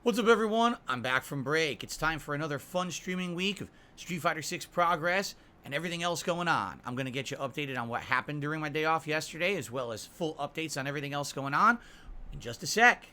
What's up, everyone? I'm back from break. It's time for another fun streaming week of Street Fighter 6 progress and everything else going on. I'm going to get you updated on what happened during my day off yesterday, as well as full updates on everything else going on in just a sec.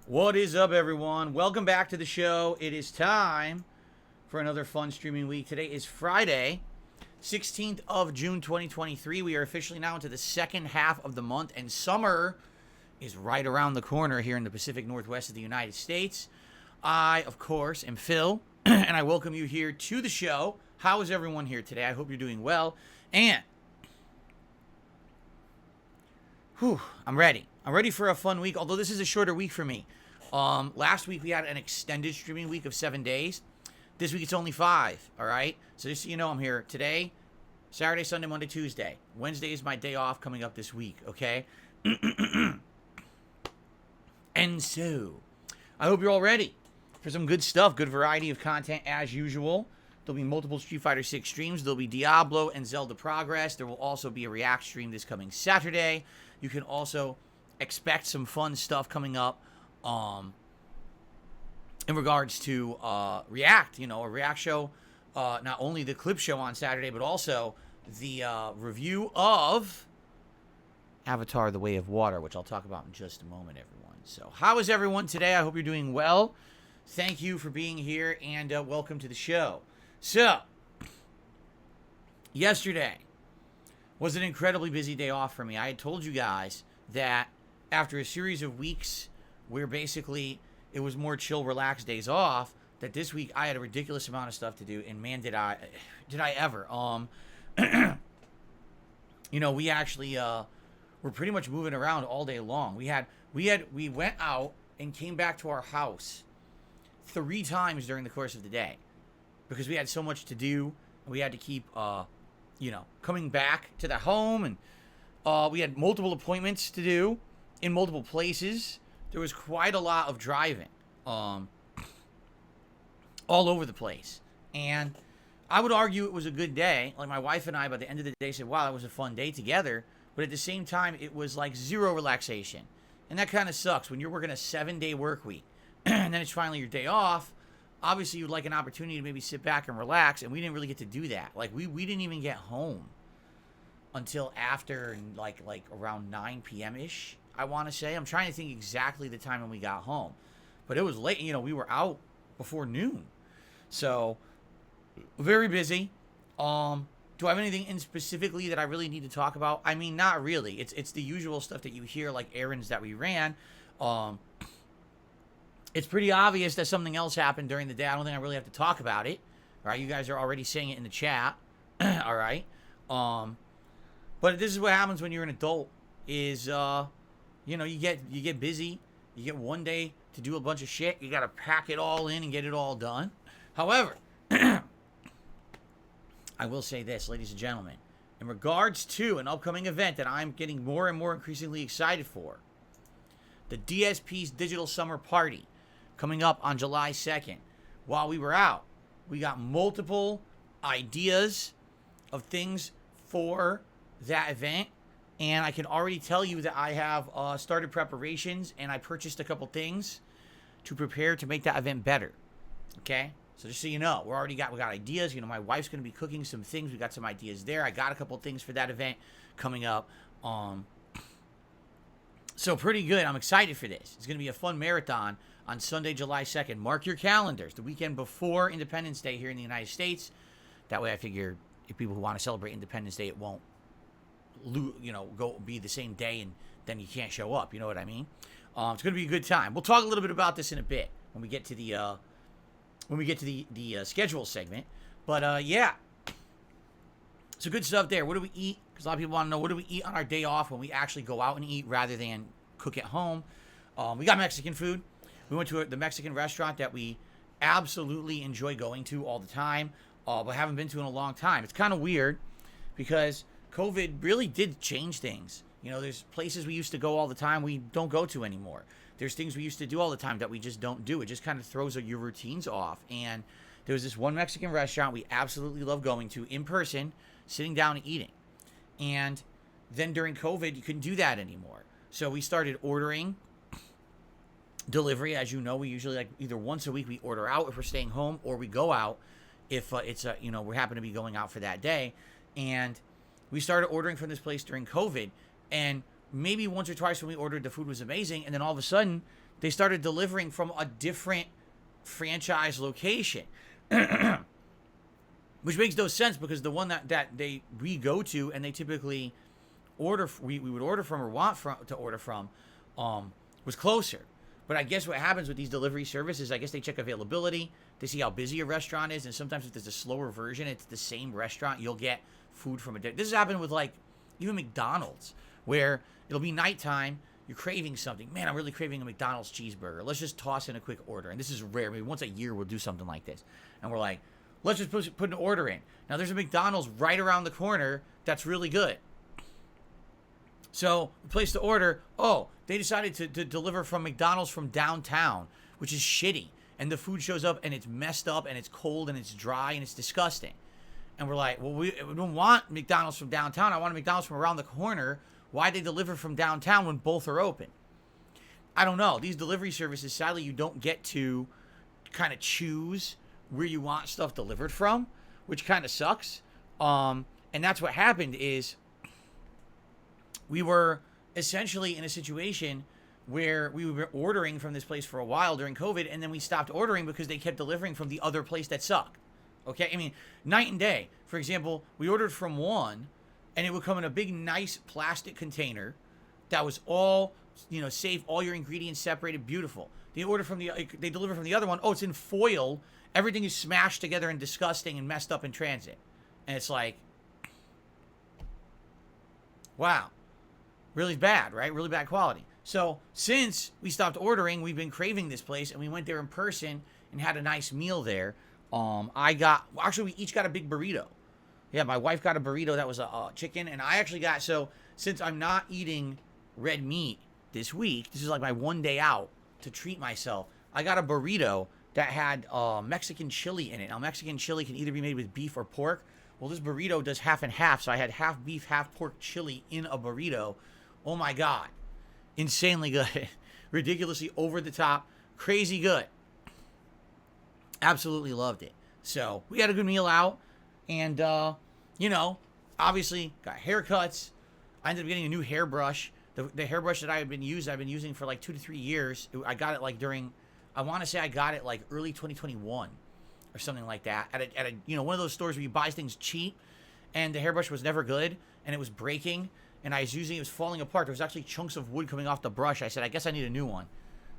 What is up, everyone? Welcome back to the show. It is time for another fun streaming week. Today is Friday, 16th of June, 2023. We are officially now into the second half of the month, and summer is right around the corner here in the Pacific Northwest of the United States. I, of course, am Phil, and I welcome you here to the show. How is everyone here today? I hope you're doing well. And I'm ready. I'm ready for a fun week, although this is a shorter week for me. Last week we had an extended streaming week of 7 days. This week it's only 5, all right? So just so you know, I'm here today, Saturday, Sunday, Monday, Tuesday. Wednesday is my day off coming up this week, okay? And so, I hope you're all ready for some good stuff, good variety of content as usual. There'll be multiple Street Fighter 6 streams. There'll be Diablo and Zelda Progress. There will also be a React stream this coming Saturday. You can also expect some fun stuff coming up in regards to React, a React show, not only the clip show on Saturday, but also the review of Avatar: The Way of Water, which I'll talk about in just a moment, everyone. So how is everyone today? I hope you're doing well. Thank you for being here, and welcome to the show. So, yesterday was an incredibly busy day off for me. I had told you guys that after a series of weeks where basically it was more chill, relaxed days off, that this week I had a ridiculous amount of stuff to do, and man, did I ever. We actually were pretty much moving around all day long. We went out and came back to our house 3 times during the course of the day because we had so much to do, and we had to keep coming back to the home, and we had multiple appointments to do in multiple places. There was quite a lot of driving all over the place. And I would argue it was a good day. Like, my wife and I, by the end of the day, said, wow, that was a fun day together. But at the same time, it was like zero relaxation. And that kind of sucks when you're working a 7-day work week and then it's finally your day off. Obviously, you'd like an opportunity to maybe sit back and relax, and we didn't really get to do that. Like, we didn't even get home until after, like around 9 p.m.-ish, I want to say. I'm trying to think exactly the time when we got home. But it was late. We were out before noon. So, very busy. Do I have anything in specifically that I really need to talk about? I mean, not really. It's the usual stuff that you hear, like errands that we ran. It's pretty obvious that something else happened during the day. I don't think I really have to talk about it. All right, you guys are already saying it in the chat. All right. But this is what happens when you're an adult. Is you get busy. You get one day to do a bunch of shit. You got to pack it all in and get it all done. However, I will say this, ladies and gentlemen, in regards to an upcoming event that I'm getting more and more increasingly excited for, the DSP's Digital Summer Party, coming up on July 2nd. While we were out, we got multiple ideas of things for that event, and I can already tell you that I have started preparations, and I purchased a couple things to prepare to make that event better. Okay? So just so you know, we got ideas. My wife's going to be cooking some things. We got some ideas there. I got a couple things for that event coming up. So pretty good. I'm excited for this. It's going to be a fun marathon on Sunday, July 2nd. Mark your calendars, the weekend before Independence Day here in the United States. That way I figure if people who want to celebrate Independence Day, it won't, go be the same day and then you can't show up. You know what I mean? It's going to be a good time. We'll talk a little bit about this in a bit when we get to the schedule segment. But yeah, so good stuff there. What do we eat? Because a lot of people want to know, what do we eat on our day off when we actually go out and eat rather than cook at home? We got Mexican food. We went to the Mexican restaurant that we absolutely enjoy going to all the time, but haven't been to in a long time. It's kind of weird because COVID really did change things. There's places we used to go all the time we don't go to anymore. There's things we used to do all the time that we just don't do. It just kind of throws your routines off. And there was this one Mexican restaurant we absolutely love going to in person, sitting down and eating. And then during COVID, you couldn't do that anymore. So we started ordering delivery. As you know, we usually either once a week we order out if we're staying home, or we go out if we happen to be going out for that day. And we started ordering from this place during COVID. And maybe once or twice when we ordered, the food was amazing. And then all of a sudden, they started delivering from a different franchise location. Which makes no sense because the one that we go to and they typically order, we would order from or want to order from, was closer. But I guess what happens with these delivery services, I guess they check availability. They see how busy a restaurant is. And sometimes if there's a slower version, it's the same restaurant. You'll get food from a day. This has happened with even McDonald's, where it'll be nighttime, you're craving something. Man, I'm really craving a McDonald's cheeseburger. Let's just toss in a quick order. And this is rare. Maybe once a year we'll do something like this. And we're like, let's just put an order in. Now, there's a McDonald's right around the corner that's really good. So we placed the order. Oh, they decided to deliver from McDonald's from downtown, which is shitty. And the food shows up and it's messed up and it's cold and it's dry and it's disgusting. And we're like, well, we don't want McDonald's from downtown. I want a McDonald's from around the corner. Why they deliver from downtown when both are open? I don't know. These delivery services, sadly, you don't get to kind of choose where you want stuff delivered from, which kind of sucks. And that's what happened is we were essentially in a situation where we were ordering from this place for a while during COVID, and then we stopped ordering because they kept delivering from the other place that sucked. Okay? I mean, night and day. For example, we ordered from one, and it would come in a big, nice plastic container that was all, safe, all your ingredients separated, beautiful. They deliver from the other one. Oh, it's in foil. Everything is smashed together and disgusting and messed up in transit. And it's like, wow, really bad, right? Really bad quality. So since we stopped ordering, we've been craving this place, and we went there in person and had a nice meal there. We each got a big burrito. Yeah, my wife got a burrito that was a chicken, and I actually got, since I'm not eating red meat this week, this is like my one day out to treat myself, I got a burrito that had Mexican chili in it. Now, Mexican chili can either be made with beef or pork. Well, this burrito does half and half, so I had half beef, half pork chili in a burrito. Oh my God. Insanely good. Ridiculously over the top. Crazy good. Absolutely loved it. So, we had a good meal out. And, obviously got haircuts. I ended up getting a new hairbrush. The hairbrush that I've been using for like 2 to 3 years. I got it I want to say I got it like early 2021 or something like that. At a one of those stores where you buy things cheap, and the hairbrush was never good, and it was breaking, and I was using it was falling apart. There was actually chunks of wood coming off the brush. I said, I guess I need a new one.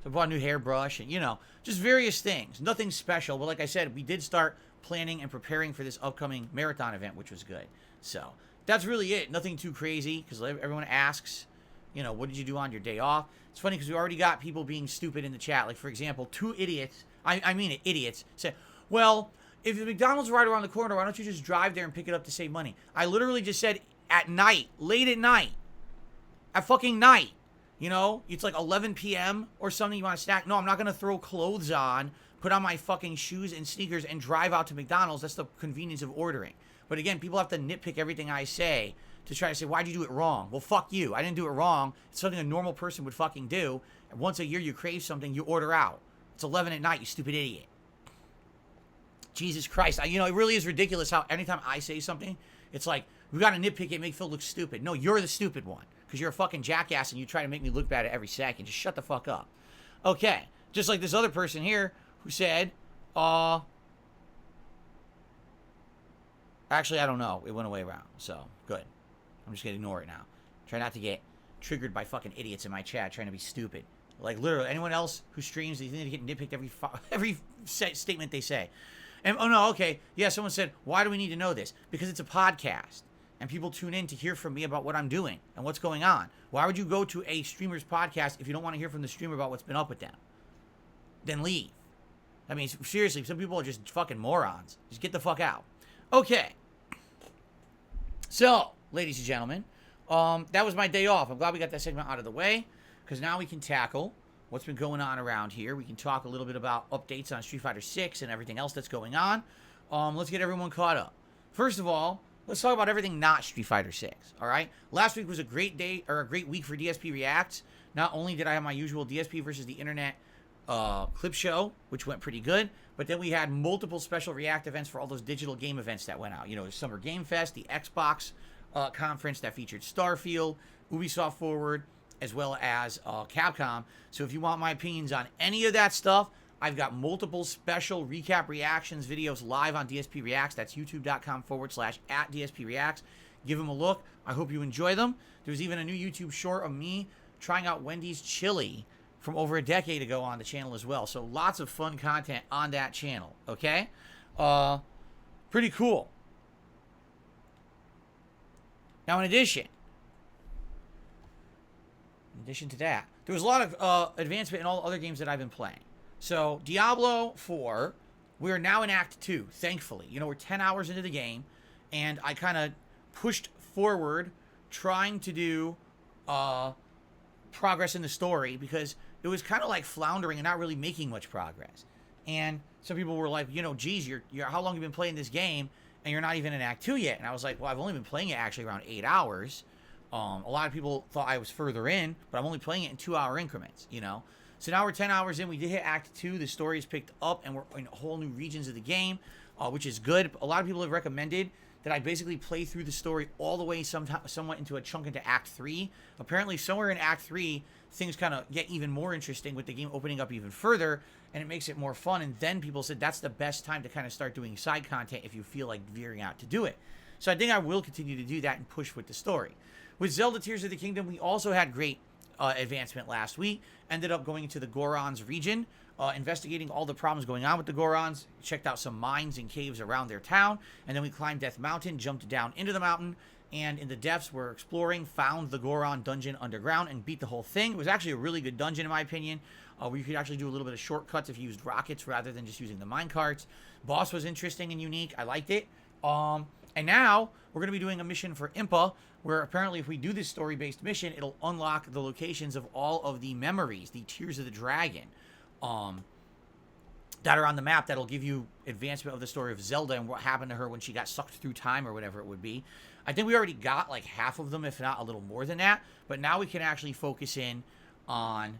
So I bought a new hairbrush and, just various things. Nothing special. But like I said, we did start planning and preparing for this upcoming marathon event, which was good. So that's really it. Nothing too crazy because everyone asks, what did you do on your day off? It's funny because we already got people being stupid in the chat. Like, for example, 2 idiots, I mean it, idiots, said, well, if the McDonald's is right around the corner, why don't you just drive there and pick it up to save money? I literally just said at night, late at night, at fucking night. It's like 11 p.m. or something, you want to snack. No, I'm not going to throw clothes on, put on my fucking shoes and sneakers and drive out to McDonald's. That's the convenience of ordering. But again, people have to nitpick everything I say to try to say, why'd you do it wrong? Well, fuck you. I didn't do it wrong. It's something a normal person would fucking do. And once a year you crave something, you order out. It's 11 at night, you stupid idiot. Jesus Christ. It really is ridiculous how anytime I say something, it's like, we got to nitpick it, make Phil look stupid. No, you're the stupid one. Because you're a fucking jackass and you try to make me look bad at every second. Just shut the fuck up. Okay. Just like this other person here who said, actually, I don't know. It went away around. So, good. I'm just going to ignore it now. Try not to get triggered by fucking idiots in my chat trying to be stupid. Like, literally, anyone else who streams, they need to get nitpicked every statement they say. And, oh, no, okay. Yeah, someone said, why do we need to know this? Because it's a podcast. And people tune in to hear from me about what I'm doing and what's going on. Why would you go to a streamer's podcast if you don't want to hear from the streamer about what's been up with them? Then leave. I mean, seriously, some people are just fucking morons. Just get the fuck out. Okay. So, ladies and gentlemen, that was my day off. I'm glad we got that segment out of the way, because now we can tackle what's been going on around here. We can talk a little bit about updates on Street Fighter 6 and everything else that's going on. Let's get everyone caught up. First of all, let's talk about everything not Street Fighter 6, all right? Last week was a great day, or a great week for DSP Reacts. Not only did I have my usual DSP versus the Internet clip show, which went pretty good, but then we had multiple special React events for all those digital game events that went out. You know, the Summer Game Fest, the Xbox conference that featured Starfield, Ubisoft Forward, as well as Capcom. So if you want my opinions on any of that stuff, I've got multiple special recap reactions videos live on DSP Reacts. That's youtube.com/@DSP Reacts. Give them a look. I hope you enjoy them. There's even a new YouTube short of me trying out Wendy's chili from over a decade ago on the channel as well. So lots of fun content on that channel, okay? Pretty cool. Now, in addition to that, there was a lot of advancement in all the other games that I've been playing. So, Diablo 4, we are now in Act 2, thankfully. You know, we're 10 hours into the game, and I kind of pushed forward trying to do progress in the story because it was kind of like floundering and not really making much progress. And some people were like, you know, geez, you're how long have you been playing this game and you're not even in Act 2 yet? And I was like, well, I've only been playing it actually around 8 hours. A lot of people thought I was further in, but I'm only playing it in 2-hour increments, you know? So now we're 10 hours in. We did hit Act 2. The story is picked up, and we're in whole new regions of the game, which is good. A lot of people have recommended that I basically play through the story all the way somewhat into a chunk into Act 3. Apparently, somewhere in Act 3, things kind of get even more interesting with the game opening up even further, and it makes it more fun. And then people said that's the best time to kind of start doing side content if you feel like veering out to do it. So I think I will continue to do that and push with the story. With Zelda Tears of the Kingdom, we also had great advancement last week. Ended up going into the Gorons region, investigating all the problems going on with the Gorons. Checked out some mines and caves around their town. And then we climbed Death Mountain, jumped down into the mountain. And in the depths, we're exploring, found the Goron dungeon underground, and beat the whole thing. It was actually a really good dungeon, in my opinion, where you could actually do a little bit of shortcuts if you used rockets rather than just using the minecarts. Boss was interesting and unique. I liked it. And now, we're going to be doing a mission for Impa, where apparently if we do this story-based mission, it'll unlock the locations of all of the memories, the Tears of the Dragon, that are on the map that'll give you advancement of the story of Zelda and what happened to her when she got sucked through time or whatever it would be. I think we already got like half of them, if not a little more than that, but now we can actually focus in on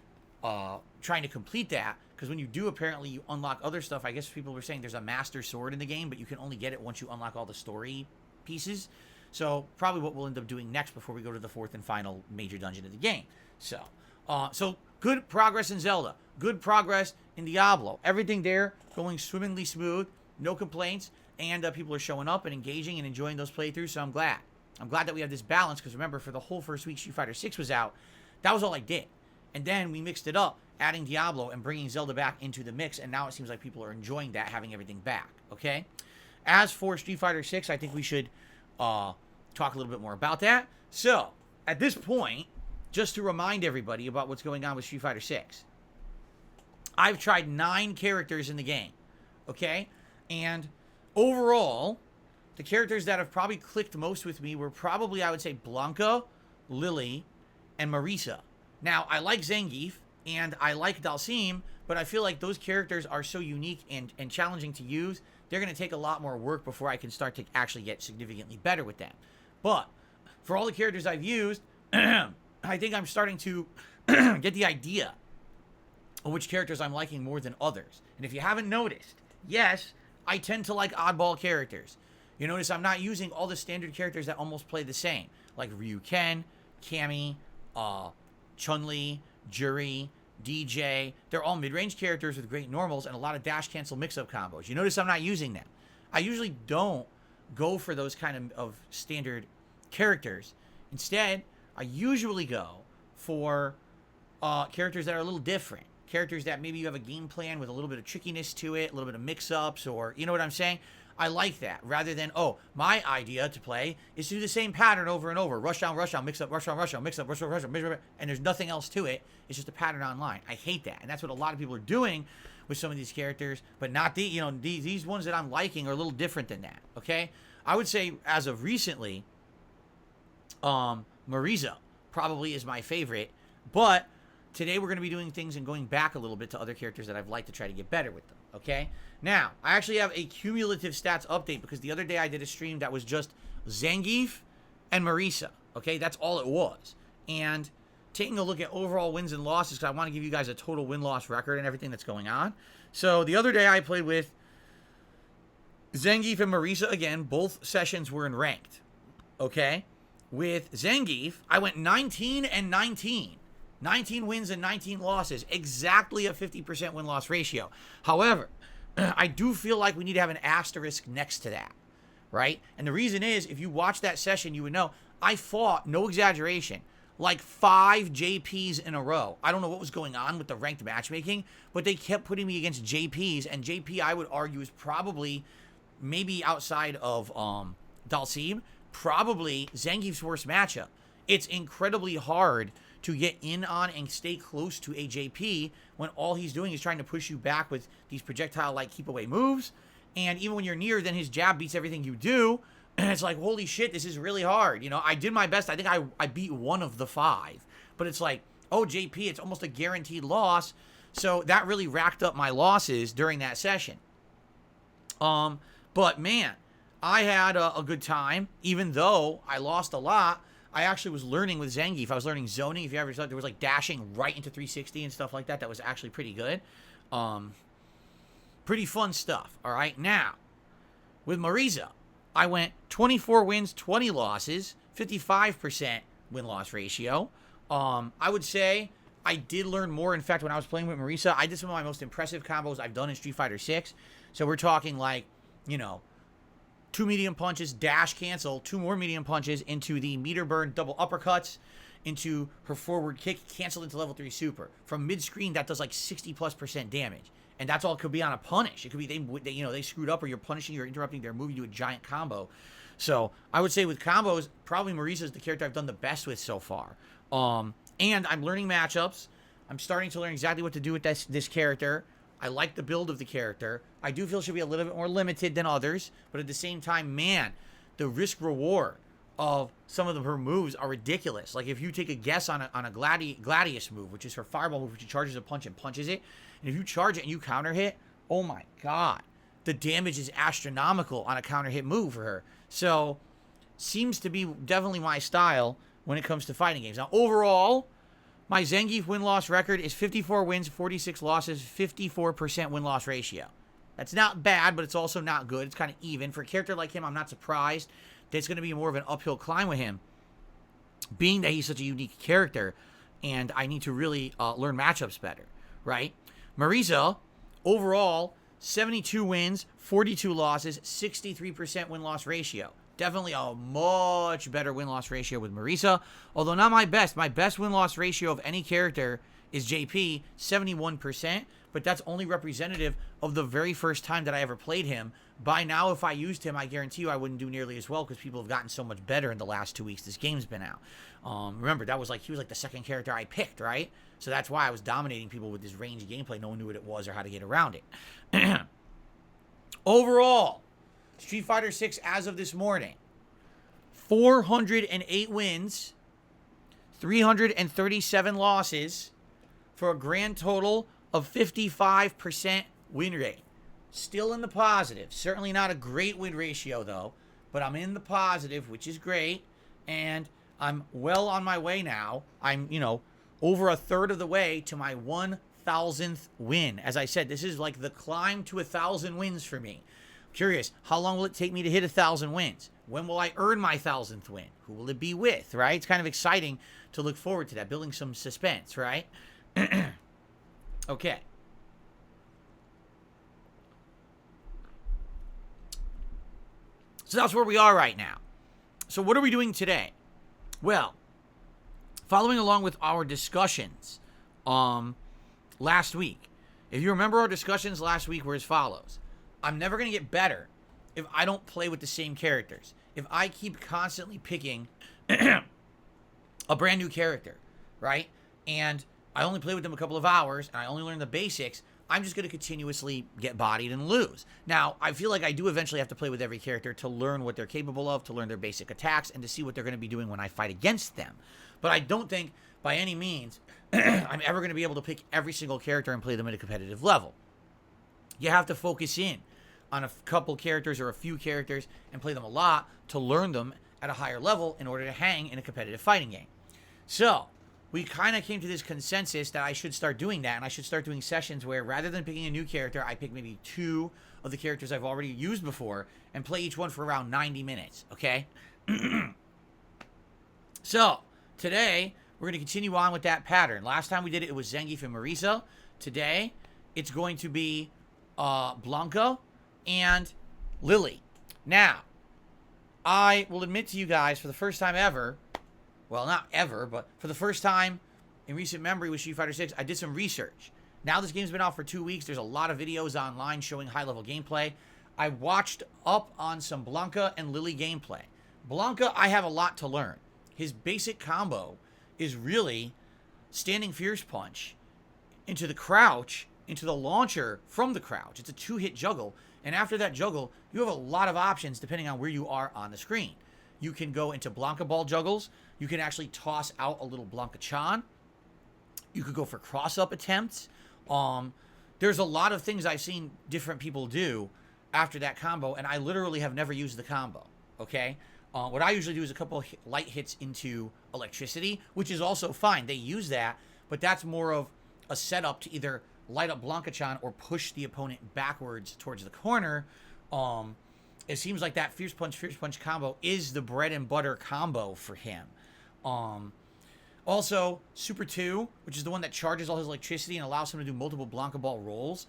trying to complete that, because when you do, apparently you unlock other stuff. I guess people were saying there's a master sword in the game, but you can only get it once you unlock all the story pieces. So probably what we'll end up doing next before we go to the fourth and final major dungeon of the game. So good progress in Zelda. Good progress in Diablo. Everything there going swimmingly smooth. No complaints. And people are showing up and engaging and enjoying those playthroughs. So I'm glad. I'm glad that we have this balance, because remember, for the whole first week Street Fighter 6 was out, that was all I did. And then we mixed it up, adding Diablo and bringing Zelda back into the mix. And now it seems like people are enjoying that, having everything back. Okay? As for Street Fighter 6, I think we should talk a little bit more about that. So, at this point, just to remind everybody about what's going on with Street Fighter 6, I've tried 9 characters in the game, okay? And overall, the characters that have probably clicked most with me were probably, I would say, Blanca, Lily, and Marisa. Now, I like Zangief, and I like Dalsim, but I feel like those characters are so unique and challenging to use, they're going to take a lot more work before I can start to actually get significantly better with them. But for all the characters I've used, I think I'm starting to get the idea of which characters I'm liking more than others. And if you haven't noticed, yes, I tend to like oddball characters. You notice I'm not using all the standard characters that almost play the same, like Ryu Ken, Cammy, Chun-Li, Juri, DJ. They're all mid-range characters with great normals and a lot of dash cancel mix-up combos. You notice I'm not using them. I usually don't go for those kind of standard characters. Instead, I usually go for characters that are a little different. Characters that maybe you have a game plan with a little bit of trickiness to it, a little bit of mix-ups, or you know what I'm saying? I like that, rather than, oh, my idea to play is to do the same pattern over and over. Rush down, mix up, rush down, mix up, rush down, mix up, and there's nothing else to it. It's just a pattern online. I hate that, and that's what a lot of people are doing with some of these characters, but not these ones that I'm liking are a little different than that, okay? I would say, as of recently, Marisa probably is my favorite, but today we're going to be doing things and going back a little bit to other characters that I've liked to try to get better with them, okay? Now, I actually have a cumulative stats update because the other day I did a stream that was just Zangief and Marisa, okay? That's all it was. And taking a look at overall wins and losses, because I want to give you guys a total win-loss record and everything that's going on. So the other day I played with Zangief and Marisa again. Both sessions were in ranked, okay? With Zangief, I went 19 and 19. 19 wins and 19 losses. Exactly a 50% win-loss ratio. However, I do feel like we need to have an asterisk next to that, right? And the reason is, if you watch that session, you would know I fought, no exaggeration, like 5 JPs in a row. I don't know what was going on with the ranked matchmaking, but they kept putting me against JPs, and JP, I would argue, is probably, maybe outside of Dalsim, probably Zangief's worst matchup. It's incredibly hard to get in on and stay close to a JP when all he's doing is trying to push you back with these projectile-like keep-away moves. And even when you're near, then his jab beats everything you do. And it's like, holy shit, this is really hard. You know, I did my best. I think I beat 1 of the 5. But it's like, oh, JP, it's almost a guaranteed loss. So that really racked up my losses during that session. But, man, I had a good time. Even though I lost a lot, I actually was learning with Zangief. I was learning zoning. If you ever saw, there was like dashing right into 360 and stuff like that. That was actually pretty good. Pretty fun stuff. All right. Now, with Marisa, I went 24 wins, 20 losses, 55% win-loss ratio. I would say I did learn more. In fact, when I was playing with Marisa, I did some of my most impressive combos I've done in Street Fighter 6. So we're talking like, you know, 2 medium punches, dash cancel, 2 more medium punches into the meter burn double uppercuts, into her forward kick, cancel into level 3 super. From mid-screen, that does like 60+% damage. And that's all it could be on a punish. It could be they screwed up, or you're punishing, you're interrupting their move, you do a giant combo. So I would say with combos, probably Marisa is the character I've done the best with so far. And I'm learning matchups. I'm starting to learn exactly what to do with this character. I like the build of the character. I do feel she'll be a little bit more limited than others, but at the same time, man, the risk-reward of some of her moves are ridiculous. Like, if you take a guess on a Gladius move, which is her fireball move, which she charges a punch and punches it, and if you charge it and you counter hit, oh my god, the damage is astronomical on a counter hit move for her. So, seems to be definitely my style when it comes to fighting games. Now, overall, my Zangief win-loss record is 54 wins, 46 losses, 54% win-loss ratio. That's not bad, but it's also not good. It's kind of even. For a character like him, I'm not surprised that it's going to be more of an uphill climb with him, being that he's such a unique character, and I need to really learn matchups better, right? Marisa, overall, 72 wins, 42 losses, 63% win-loss ratio. Definitely a much better win-loss ratio with Marisa, although not my best. My best win-loss ratio of any character is JP, 71%, but that's only representative of the very first time that I ever played him. By now, if I used him, I guarantee you I wouldn't do nearly as well, because people have gotten so much better in the last 2 weeks this game's been out. Remember, he was like the second character I picked, right? So that's why I was dominating people with this range gameplay. No one knew what it was or how to get around it. Overall, Street Fighter 6 as of this morning, 408 wins, 337 losses, for a grand total of 55% win rate. Still in the positive. Certainly not a great win ratio, though, but I'm in the positive, which is great, and I'm well on my way now. I'm, over a third of the way to my 1,000th win. As I said, this is like the climb to 1,000 wins for me. Curious, how long will it take me to hit 1,000 wins? When will I earn my 1,000th win? Who will it be with, right? It's kind of exciting to look forward to that, building some suspense, right? Okay. So that's where we are right now. So what are we doing today? Well, following along with our discussions last week. If you remember, our discussions last week were as follows. I'm never going to get better if I don't play with the same characters. If I keep constantly picking a brand new character, right? And I only play with them a couple of hours and I only learn the basics, I'm just going to continuously get bodied and lose. Now, I feel like I do eventually have to play with every character to learn what they're capable of, to learn their basic attacks, and to see what they're going to be doing when I fight against them. But I don't think, by any means, I'm ever going to be able to pick every single character and play them at a competitive level. You have to focus in on a couple characters or a few characters and play them a lot to learn them at a higher level in order to hang in a competitive fighting game. So, we kind of came to this consensus that I should start doing that, and I should start doing sessions where rather than picking a new character, I pick maybe 2 of the characters I've already used before and play each one for around 90 minutes, okay? So, today, we're going to continue on with that pattern. Last time we did it, it was Zangief and Marisa. Today, it's going to be Blanca and Lily. Now, I will admit to you guys, for the first time ever, well, not ever, but for the first time in recent memory with Street Fighter 6, I did some research. Now this game's been out for 2 weeks. There's a lot of videos online showing high-level gameplay. I watched up on some Blanca and Lily gameplay. Blanca, I have a lot to learn. His basic combo is really standing Fierce Punch into the crouch, into the launcher from the crouch. It's a 2-hit juggle. And after that juggle, you have a lot of options depending on where you are on the screen. You can go into Blanca Ball juggles. You can actually toss out a little Blanca-chan. You could go for cross-up attempts. There's a lot of things I've seen different people do after that combo, and I literally have never used the combo, okay? What I usually do is a couple of light hits into electricity, which is also fine. They use that, but that's more of a setup to either light up Blanca-chan or push the opponent backwards towards the corner. It seems like that Fierce Punch combo is the bread and butter combo for him. Also, Super 2, which is the one that charges all his electricity and allows him to do multiple Blanca Ball rolls,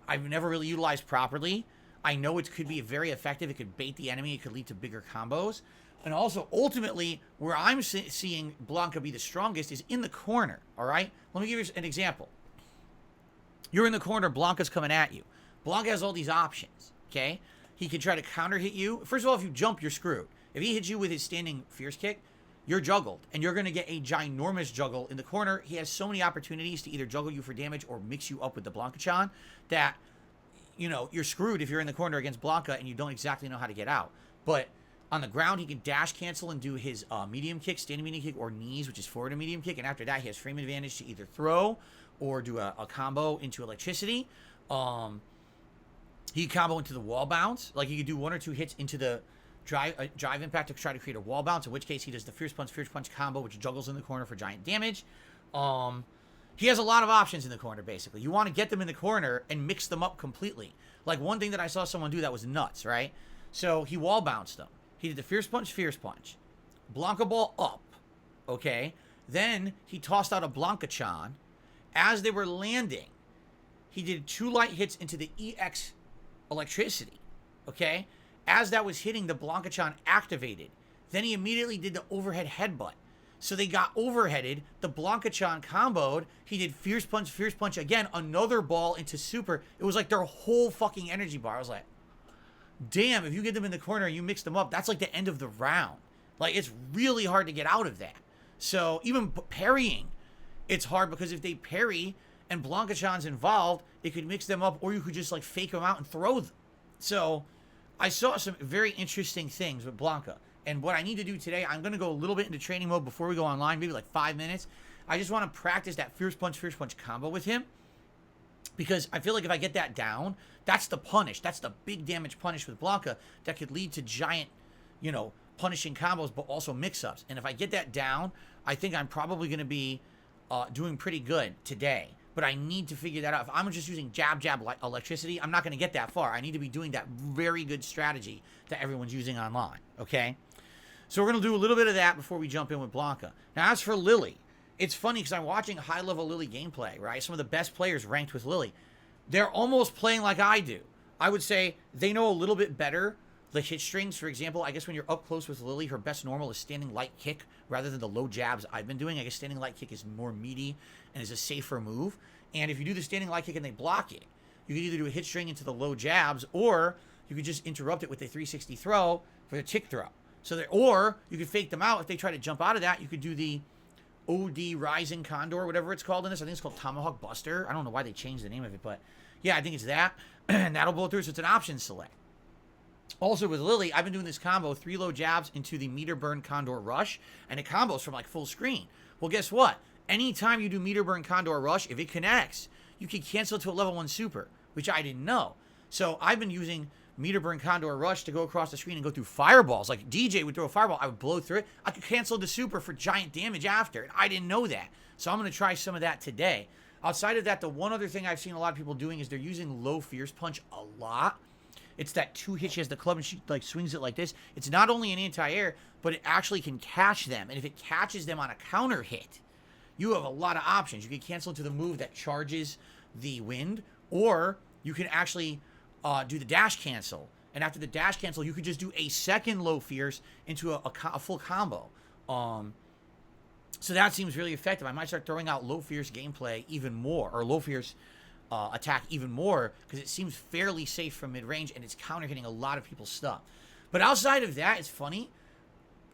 I've never really utilized properly. I know it could be very effective. It could bait the enemy. It could lead to bigger combos. And also, ultimately, where I'm seeing Blanca be the strongest is in the corner, all right? Let me give you an example. You're in the corner. Blanca's coming at you. Blanca has all these options, okay? He can try to counter hit you. First of all, if you jump, you're screwed. If he hits you with his standing Fierce Kick, you're juggled, and you're going to get a ginormous juggle in the corner. He has so many opportunities to either juggle you for damage or mix you up with the Blanca-chan that, you know, you're screwed if you're in the corner against Blanca and you don't exactly know how to get out. But on the ground, he can dash cancel and do his medium kick, standing medium kick, or knees, which is forward and medium kick. And after that, he has frame advantage to either throw or do a combo into electricity. He can combo into the wall bounce. Like, he could do 1 or 2 hits into the drive impact to try to create a wall bounce, in which case he does the Fierce Punch combo, which juggles in the corner for giant damage. He has a lot of options in the corner, basically. You want to get them in the corner and mix them up completely. Like, one thing that I saw someone do that was nuts, right? So he wall bounced them. He did the Fierce Punch, Blanca Ball up, okay? Then he tossed out a Blanca-chan. As they were landing, he did 2 light hits into the EX electricity, okay? As that was hitting, the Blanca-chan activated. Then he immediately did the overhead headbutt. So they got overheaded. The Blanca-chan comboed. He did Fierce Punch again. Another ball into super. It was like their whole fucking energy bar. I was like, damn, if you get them in the corner and you mix them up, that's like the end of the round. Like, it's really hard to get out of that. So even parrying, it's hard because if they parry and Blanca-chan's involved, it could mix them up, or you could just like fake them out and throw them. So I saw some very interesting things with Blanca. And what I need to do today, I'm going to go a little bit into training mode before we go online, maybe like 5 minutes. I just want to practice that Fierce Punch combo with him. Because I feel like if I get that down, that's the punish. That's the big damage punish with Blanca that could lead to giant, you know, punishing combos, but also mix-ups. And if I get that down, I think I'm probably going to be doing pretty good today. But I need to figure that out. If I'm just using jab electricity, I'm not going to get that far. I need to be doing that very good strategy that everyone's using online, okay? So we're going to do a little bit of that before we jump in with Blanca. Now, as for Lily, it's funny because I'm watching high-level Lily gameplay, right? Some of the best players ranked with Lily. They're almost playing like I do. I would say they know a little bit better the hit strings. For example, I guess when you're up close with Lily, her best normal is standing light kick rather than the low jabs I've been doing. I guess standing light kick is more meaty and is a safer move. And if you do the standing light kick and they block it, you can either do a hit string into the low jabs, or you could just interrupt it with a 360 throw for the tick throw. Or you could fake them out. If they try to jump out of that, you could do the OD Rising Condor, whatever it's called in this. I think it's called Tomahawk Buster. I don't know why they changed the name of it, but yeah, I think it's that. And that'll blow through, so it's an option select. Also with Lily, I've been doing this combo, 3 low jabs into the meter burn Condor Rush, and it combos from like full screen. Well, guess what? Anytime you do meter burn Condor Rush, if it connects, you can cancel it to a level 1 super, which I didn't know. So I've been using meter burn Condor Rush to go across the screen and go through fireballs. Like DJ would throw a fireball, I would blow through it. I could cancel the super for giant damage after, and I didn't know that. So I'm going to try some of that today. Outside of that, the one other thing I've seen a lot of people doing is they're using low Fierce Punch a lot. It's that 2 hit. She has the club and she like swings it like this. It's not only an anti-air, but it actually can catch them. And if it catches them on a counter hit, you have a lot of options. You can cancel into the move that charges the wind, or you can actually do the dash cancel. And after the dash cancel, you could just do a second low Fierce into a full combo. So that seems really effective. I might start throwing out low Fierce gameplay even more, or low Fierce attack even more, because it seems fairly safe from mid-range, and it's counter-hitting a lot of people's stuff. But outside of that, it's funny.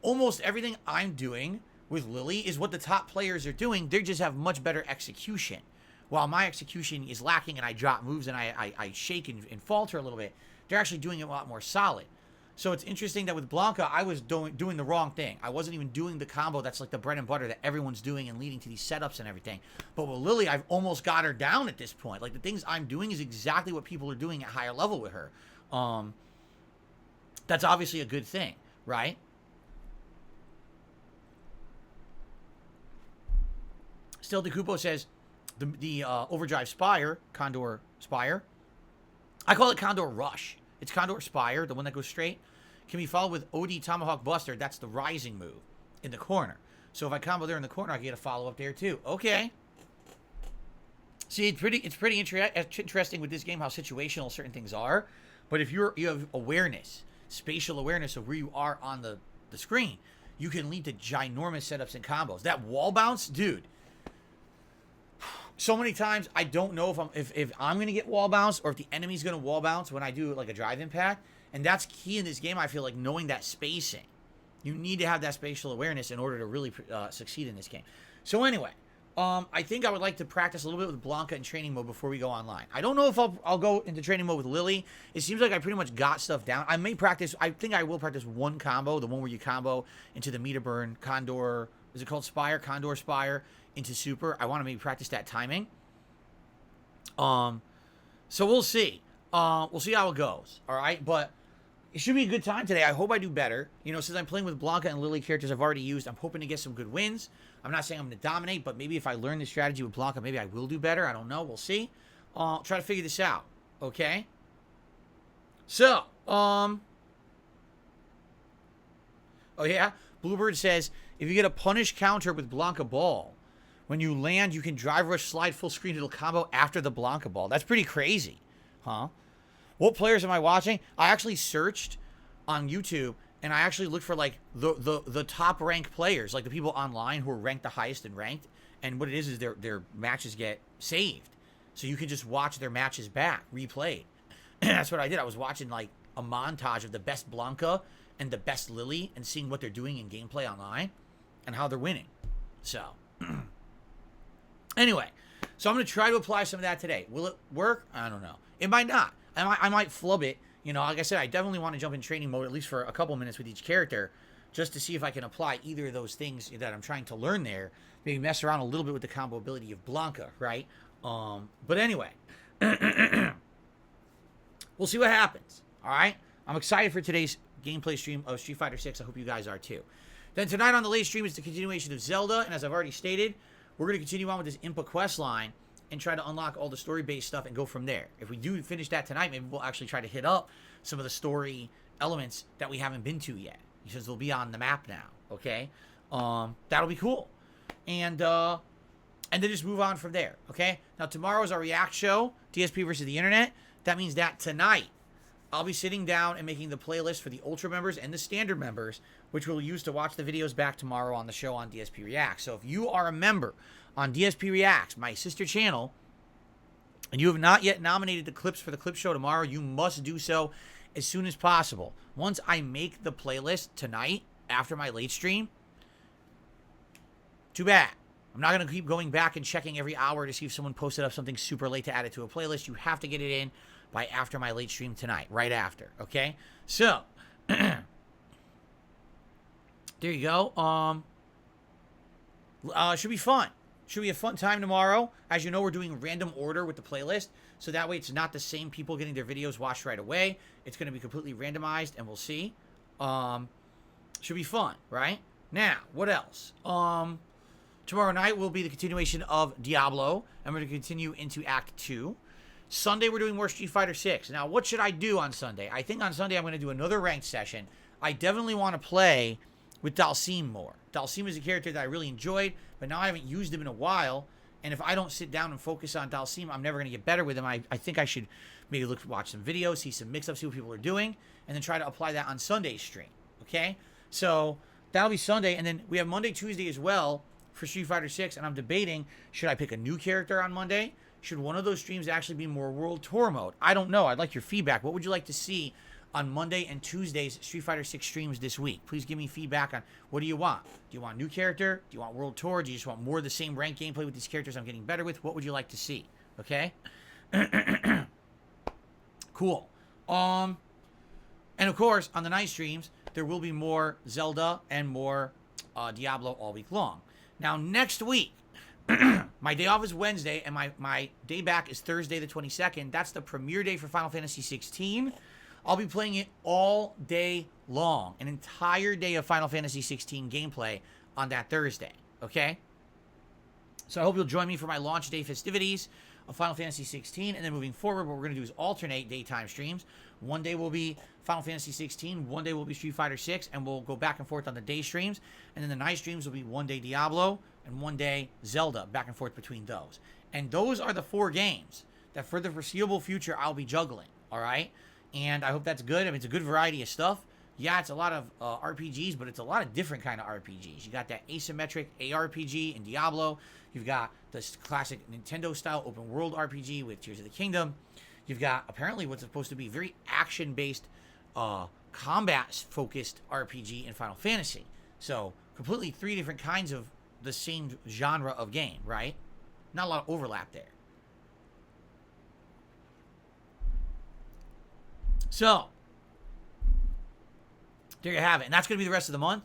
Almost everything I'm doing with Lily is what the top players are doing. They just have much better execution. While my execution is lacking and I drop moves and I shake and falter a little bit, they're actually doing it a lot more solid. So it's interesting that with Blanca, I was doing the wrong thing. I wasn't even doing the combo that's like the bread and butter that everyone's doing and leading to these setups and everything. But with Lily, I've almost got her down at this point. Like, the things I'm doing is exactly what people are doing at higher level with her. That's obviously a good thing, right? Still, DeCupo says the Overdrive Spire, Condor Spire. I call it Condor Rush. It's Condor Spire, the one that goes straight. Can be followed with OD Tomahawk Buster. That's the rising move in the corner. So if I combo there in the corner, I can get a follow-up there too. Okay. See, it's pretty interesting with this game how situational certain things are. But if you have awareness, spatial awareness of where you are on the screen, you can lead to ginormous setups and combos. That wall bounce, dude. So many times I don't know if I'm gonna get wall bounce or if the enemy's gonna wall bounce when I do like a drive impact, and that's key in this game. I feel like knowing that spacing, you need to have that spatial awareness in order to really succeed in this game. So anyway, I think I would like to practice a little bit with Blanca in training mode before we go online. I don't know if I'll go into training mode with Lily. It seems like I pretty much got stuff down. I may practice. I think I will practice one combo, the one where you combo into the meter burn Condor. Is it called Spire? Condor Spire into super. I want to maybe practice that timing. So we'll see. We'll see how it goes. All right, but it should be a good time today. I hope I do better. You know, since I'm playing with Blanca and Lily characters I've already used, I'm hoping to get some good wins. I'm not saying I'm going to dominate, but maybe if I learn the strategy with Blanca, maybe I will do better. I don't know. We'll see. Try to figure this out. Okay. So, oh yeah. Bluebird says, if you get a punish counter with Blanca Ball, when you land, you can drive rush slide full screen. It'll combo after the Blanca Ball. That's pretty crazy. Huh? What players am I watching? I actually searched on YouTube, and I actually looked for, like, the top ranked players, like the people online who are ranked the highest and ranked. And what it is their matches get saved. So you can just watch their matches back, replayed. That's what I did. I was watching, like, a montage of the best Blanca and the best Lily and seeing what they're doing in gameplay online and how they're winning. So, anyway, so I'm going to try to apply some of that today. Will it work? I don't know. It might not. I might flub it. You know, like I said, I definitely want to jump in training mode at least for a couple minutes with each character just to see if I can apply either of those things that I'm trying to learn there. Maybe mess around a little bit with the combo ability of Blanca, right? But anyway, we'll see what happens. All right? I'm excited for today's gameplay stream of Street Fighter 6. I hope you guys are too. Then tonight on the late stream is the continuation of Zelda, and as I've already stated, we're going to continue on with this Impa quest line and try to unlock all the story-based stuff and go from there. If we do finish that tonight, maybe we'll actually try to hit up some of the story elements that we haven't been to yet, because they'll be on the map now, okay? That'll be cool. and then just move on from there, okay? Now, tomorrow is our React show, DSP versus the Internet. That means that tonight, I'll be sitting down and making the playlist for the Ultra members and the Standard members, which we'll use to watch the videos back tomorrow on the show on DSP Reacts. So if you are a member on DSP Reacts, my sister channel, and you have not yet nominated the clips for the clip show tomorrow, you must do so as soon as possible. Once I make the playlist tonight, after my late stream, too bad. I'm not going to keep going back and checking every hour to see if someone posted up something super late to add it to a playlist. You have to get it in by after my late stream tonight, right after, okay? So, there you go. Should be fun. Should be a fun time tomorrow. As you know, we're doing random order with the playlist, so that way it's not the same people getting their videos watched right away. It's going to be completely randomized, and we'll see. Should be fun, right? Now, what else? Tomorrow night will be the continuation of Diablo, and we're going to continue into Act 2. Sunday, we're doing more Street Fighter 6. Now, what should I do on Sunday? I think on Sunday, I'm going to do another ranked session. I definitely want to play with Dalsim more. Dalsim is a character that I really enjoyed, but now I haven't used him in a while, and if I don't sit down and focus on Dalsim, I'm never going to get better with him. I think I should maybe watch some videos, see some mix-ups, see what people are doing, and then try to apply that on Sunday's stream, okay? So, that'll be Sunday, and then we have Monday, Tuesday as well, for Street Fighter 6, and I'm debating, should I pick a new character on Monday? Should one of those streams actually be more World Tour mode? I don't know. I'd like your feedback. What would you like to see on Monday and Tuesday's Street Fighter 6 streams this week? Please give me feedback on what do you want? Do you want a new character? Do you want World Tour? Do you just want more of the same ranked gameplay with these characters I'm getting better with? What would you like to see? Okay? Cool. And of course, on the night streams, there will be more Zelda and more Diablo all week long. Now, next week, my day off is Wednesday, and my day back is Thursday the 22nd. That's the premiere day for Final Fantasy 16. I'll be playing it all day long, an entire day of Final Fantasy 16 gameplay on that Thursday, okay? So I hope you'll join me for my launch day festivities of Final Fantasy 16, and then moving forward, what we're going to do is alternate daytime streams. One day will be Final Fantasy 16, one day will be Street Fighter 6, and we'll go back and forth on the day streams, and then the night streams will be one day Diablo, and one day Zelda, back and forth between those. And those are the 4 games that for the foreseeable future I'll be juggling, all right? And I hope that's good. I mean, it's a good variety of stuff. Yeah, it's a lot of RPGs, but it's a lot of different kind of RPGs. You got that asymmetric ARPG in Diablo. You've got this classic Nintendo-style open-world RPG with Tears of the Kingdom. You've got, apparently, what's supposed to be very action-based, combat-focused RPG in Final Fantasy. So, completely 3 different kinds of the same genre of game, right? Not a lot of overlap there. So, there you have it. And that's going to be the rest of the month.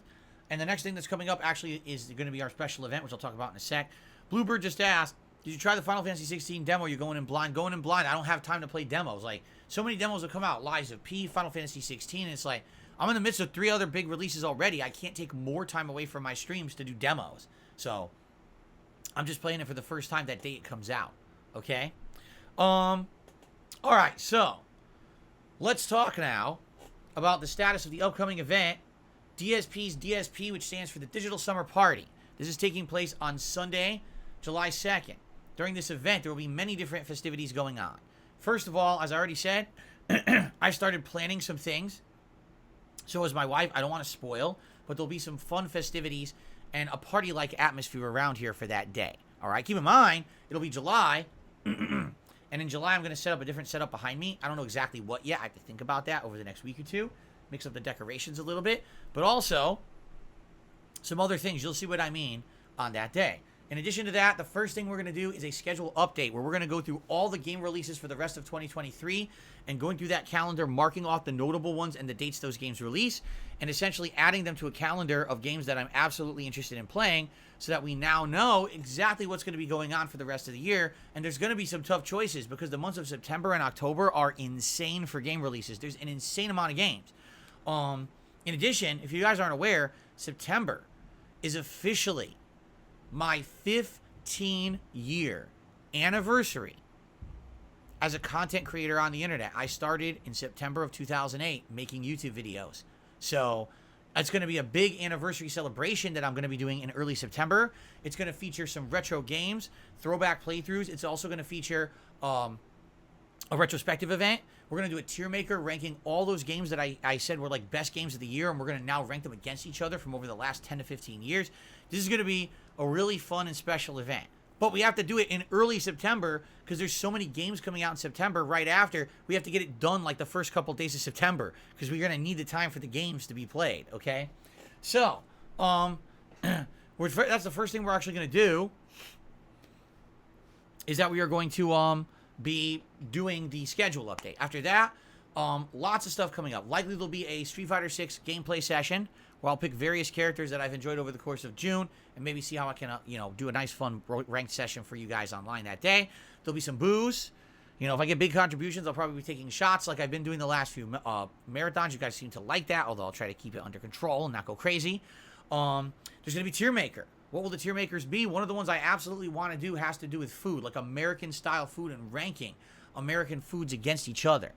And the next thing that's coming up actually is going to be our special event, which I'll talk about in a sec. Bluebird just asked, did you try the Final Fantasy 16 demo? You're going in blind. Going in blind, I don't have time to play demos. Like, so many demos have come out. Lies of P, Final Fantasy 16. And it's like, I'm in the midst of 3 other big releases already. I can't take more time away from my streams to do demos. So, I'm just playing it for the first time that day it comes out. Okay? Alright, so, let's talk now about the status of the upcoming event, DSP's DSP, which stands for the Digital Summer Party. This is taking place on Sunday, July 2nd. During this event, there will be many different festivities going on. First of all, as I already said, I started planning some things. So as my wife, I don't want to spoil, but there'll be some fun festivities and a party-like atmosphere around here for that day. All right, keep in mind, it'll be July, and in July, I'm going to set up a different setup behind me. I don't know exactly what yet. I have to think about that over the next week or two. Mix up the decorations a little bit. But also, some other things. You'll see what I mean on that day. In addition to that, the first thing we're going to do is a schedule update where we're going to go through all the game releases for the rest of 2023 and going through that calendar, marking off the notable ones and the dates those games release, and essentially adding them to a calendar of games that I'm absolutely interested in playing so that we now know exactly what's going to be going on for the rest of the year. And there's going to be some tough choices because the months of September and October are insane for game releases. There's an insane amount of games. In addition, if you guys aren't aware, September is officially my 15-year anniversary as a content creator on the internet. I started in September of 2008 making YouTube videos. So It's going to be a big anniversary celebration that I'm going to be doing in early September. It's going to feature some retro games, throwback playthroughs. It's also going to feature a retrospective event. We're going to do a tier maker ranking all those games that I said were like best games of the year, and we're going to now rank them against each other from over the last 10 to 15 years. This is going to be a really fun and special event. But we have to do it in early September because there's so many games coming out in September right after. We have to get it done like the first couple of days of September because we're going to need the time for the games to be played, okay? So, that's the first thing we're actually going to do is that we are going to be doing the schedule update. After that, lots of stuff coming up. Likely there'll be a Street Fighter 6 gameplay session where I'll pick various characters that I've enjoyed over the course of June and maybe see how I can, do a nice, fun ranked session for you guys online that day. There'll be some booze. If I get big contributions, I'll probably be taking shots like I've been doing the last few marathons. You guys seem to like that, although I'll try to keep it under control and not go crazy. There's going to be tier maker. What will the tier makers be? One of the ones I absolutely want to do has to do with food, like American-style food and ranking American foods against each other.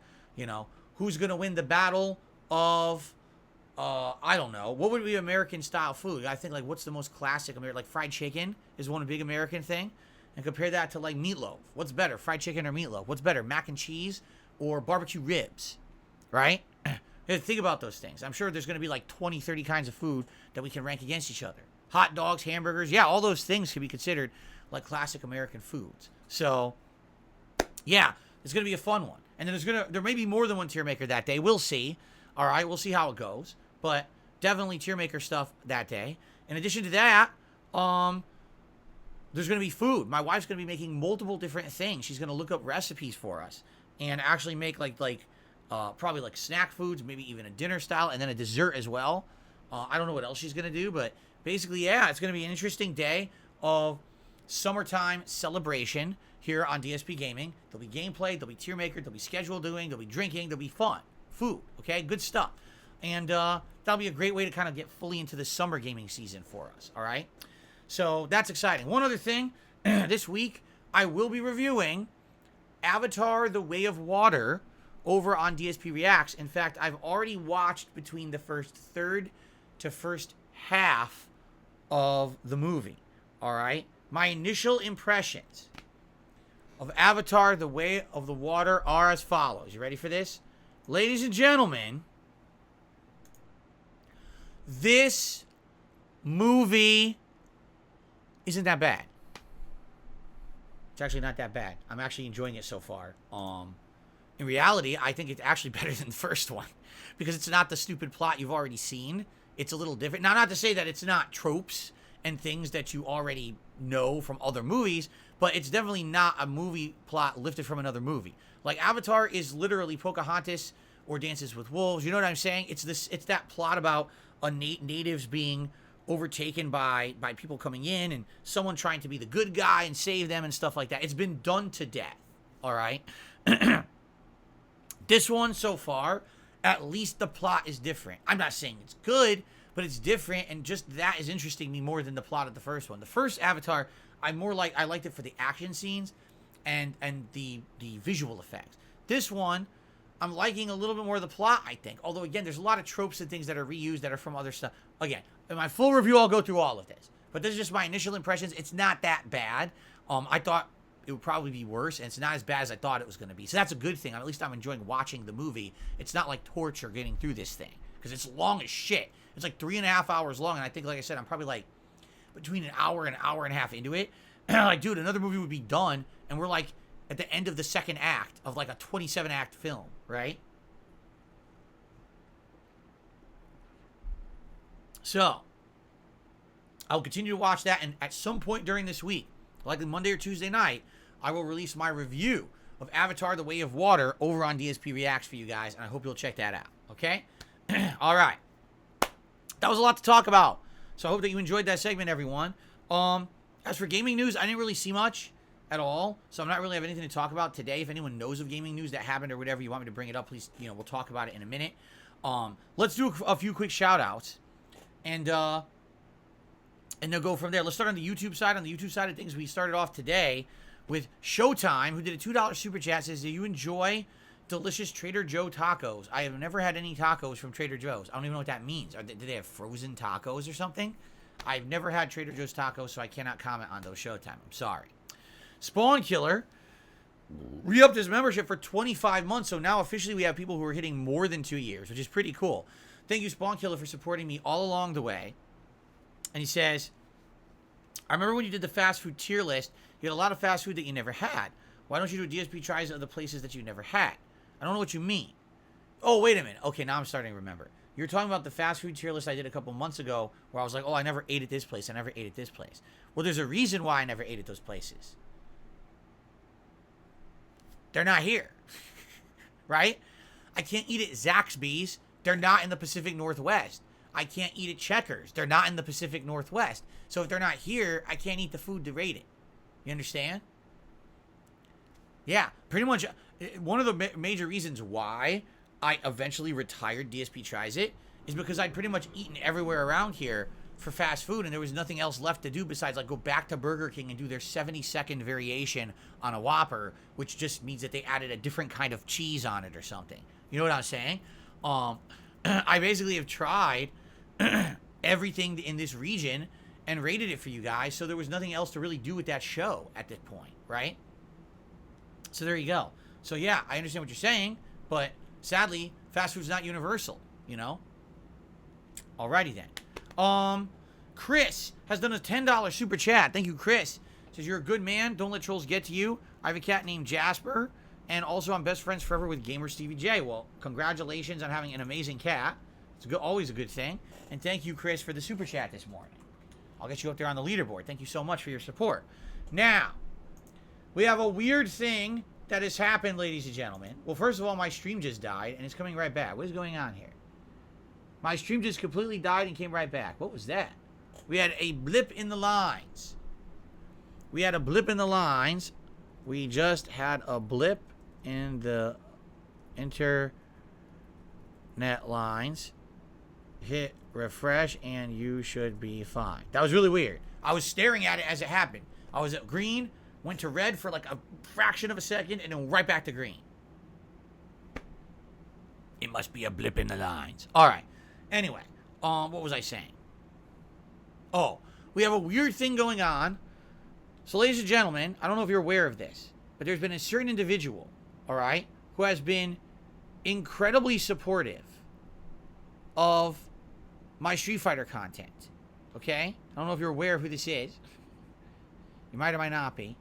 Who's going to win the battle of... I don't know. What would be American-style food? I think, what's the most classic American? Like, fried chicken is one big American thing. And compare that to, meatloaf. What's better, fried chicken or meatloaf? What's better, mac and cheese or barbecue ribs? Right? Think about those things. I'm sure there's going to be, 20, 30 kinds of food that we can rank against each other. Hot dogs, hamburgers. Yeah, all those things can be considered, classic American foods. So, yeah, it's going to be a fun one. And then there may be more than one tier maker that day. We'll see. All right, we'll see how it goes. But definitely tier maker stuff that day. In addition to that, there's going to be food. My wife's going to be making multiple different things. She's going to look up recipes for us and actually make probably snack foods, maybe even a dinner style, and then a dessert as well. I don't know what else she's going to do, but basically, yeah, it's going to be an interesting day of summertime celebration here on DSP Gaming. There'll be gameplay, there'll be tier maker, there'll be schedule doing, there'll be drinking, there'll be fun. Food, okay? Good stuff. And that'll be a great way to kind of get fully into the summer gaming season for us, all right? So that's exciting. One other thing, this week I will be reviewing Avatar: The Way of Water over on DSP Reacts. In fact, I've already watched between the first third to first half of the movie, all right? My initial impressions of Avatar: The Way of the Water are as follows. You ready for this? Ladies and gentlemen, this movie isn't that bad. It's actually not that bad. I'm actually enjoying it so far. In reality, I think it's actually better than the first one because it's not the stupid plot you've already seen. It's a little different. Now, not to say that it's not tropes and things that you already know from other movies, but it's definitely not a movie plot lifted from another movie. Like, Avatar is literally Pocahontas or Dances with Wolves. You know what I'm saying? It's that plot about natives being overtaken by people coming in and someone trying to be the good guy and save them and stuff like that. It's been done to death, all right? This one, so far, at least the plot is different. I'm not saying it's good, but it's different, and just that is interesting me more than the plot of the first one. The first Avatar, I liked it for the action scenes and the visual effects. This one, I'm liking a little bit more of the plot, I think. Although, again, there's a lot of tropes and things that are reused that are from other stuff. Again, in my full review, I'll go through all of this. But this is just my initial impressions. It's not that bad. I thought it would probably be worse, and it's not as bad as I thought it was going to be. So that's a good thing. At least I'm enjoying watching the movie. It's not like torture getting through this thing. Because it's long as shit. It's 3.5 hours long, and I think, like I said, I'm probably between an hour and a half into it. Dude, another movie would be done, and we're at the end of the second act of a 27-act film, right? So, I'll continue to watch that, and at some point during this week, likely Monday or Tuesday night, I will release my review of Avatar: The Way of Water over on DSP Reacts for you guys, and I hope you'll check that out, okay? All right. That was a lot to talk about, so I hope that you enjoyed that segment, everyone. As for gaming news, I didn't really see much at all, so I'm not really have anything to talk about today. If anyone knows of gaming news that happened or whatever, you want me to bring it up, please, we'll talk about it in a minute. Let's do a few quick shout-outs, and then go from there. Let's start on the YouTube side. On the YouTube side of things, we started off today with Showtime, who did a $2 super chat. Says, do you enjoy delicious Trader Joe tacos. I have never had any tacos from Trader Joe's. I don't even know what that means. Do they have frozen tacos or something? I've never had Trader Joe's tacos, so I cannot comment on those. Showtime. I'm sorry. Spawn Killer re-upped his membership for 25 months, so now officially we have people who are hitting more than 2 years, which is pretty cool. Thank you, Spawn Killer, for supporting me all along the way. And he says, I remember when you did the fast food tier list, you had a lot of fast food that you never had. Why don't you do DSP tries of the places that you never had? I don't know what you mean. Oh, wait a minute. Okay, now I'm starting to remember. You're talking about the fast food tier list I did a couple months ago where I was like, oh, I never ate at this place. I never ate at this place. Well, there's a reason why I never ate at those places. They're not here. Right? I can't eat at Zaxby's. They're not in the Pacific Northwest. I can't eat at Checkers. They're not in the Pacific Northwest. So if they're not here, I can't eat the food to rate it. You understand? Yeah, pretty much one of the major reasons why I eventually retired DSP Tries It is because I'd pretty much eaten everywhere around here for fast food and there was nothing else left to do besides like go back to Burger King and do their 70-second variation on a Whopper, which just means that they added a different kind of cheese on it or something. You know what I'm saying? I basically have tried everything in this region and rated it for you guys, so there was nothing else to really do with that show at this point, right? So there you go. So yeah, I understand what you're saying, but sadly, fast food's not universal, you know? Alrighty then. Chris has done a $10 super chat. Thank you, Chris. Says, you're a good man. Don't let trolls get to you. I have a cat named Jasper, and also I'm best friends forever with Gamer Stevie J. Well, congratulations on having an amazing cat. It's always a good thing. And thank you, Chris, for the super chat this morning. I'll get you up there on the leaderboard. Thank you so much for your support. Now, we have a weird thing that has happened, ladies and gentlemen. Well, first of all, my stream just died, and it's coming right back. What is going on here? My stream just completely died and came right back. What was that? We had a blip in the lines. We had a blip in the lines. We just had a blip in the internet lines. Hit refresh, and you should be fine. That was really weird. I was staring at it as it happened. I was at green, went to red for like a fraction of a second, and then right back to green. It must be a blip in the lines. All right. Anyway, what was I saying? Oh, we have a weird thing going on. So, ladies and gentlemen, I don't know if you're aware of this, but there's been a certain individual, all right, who has been incredibly supportive of my Street Fighter content. Okay? I don't know if you're aware of who this is. You might or might not be.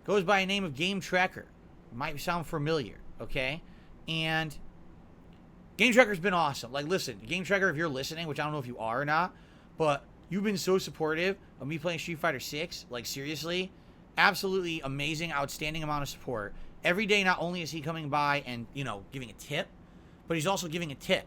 Goes by a name of Game Tracker. Might sound familiar, okay? And Game Tracker's been awesome. Like, listen, Game Tracker, if you're listening, which I don't know if you are or not, but you've been so supportive of me playing Street Fighter 6. Like, seriously, absolutely amazing, outstanding amount of support. Every day, not only is he coming by and, you know, giving a tip, but he's also giving a tip.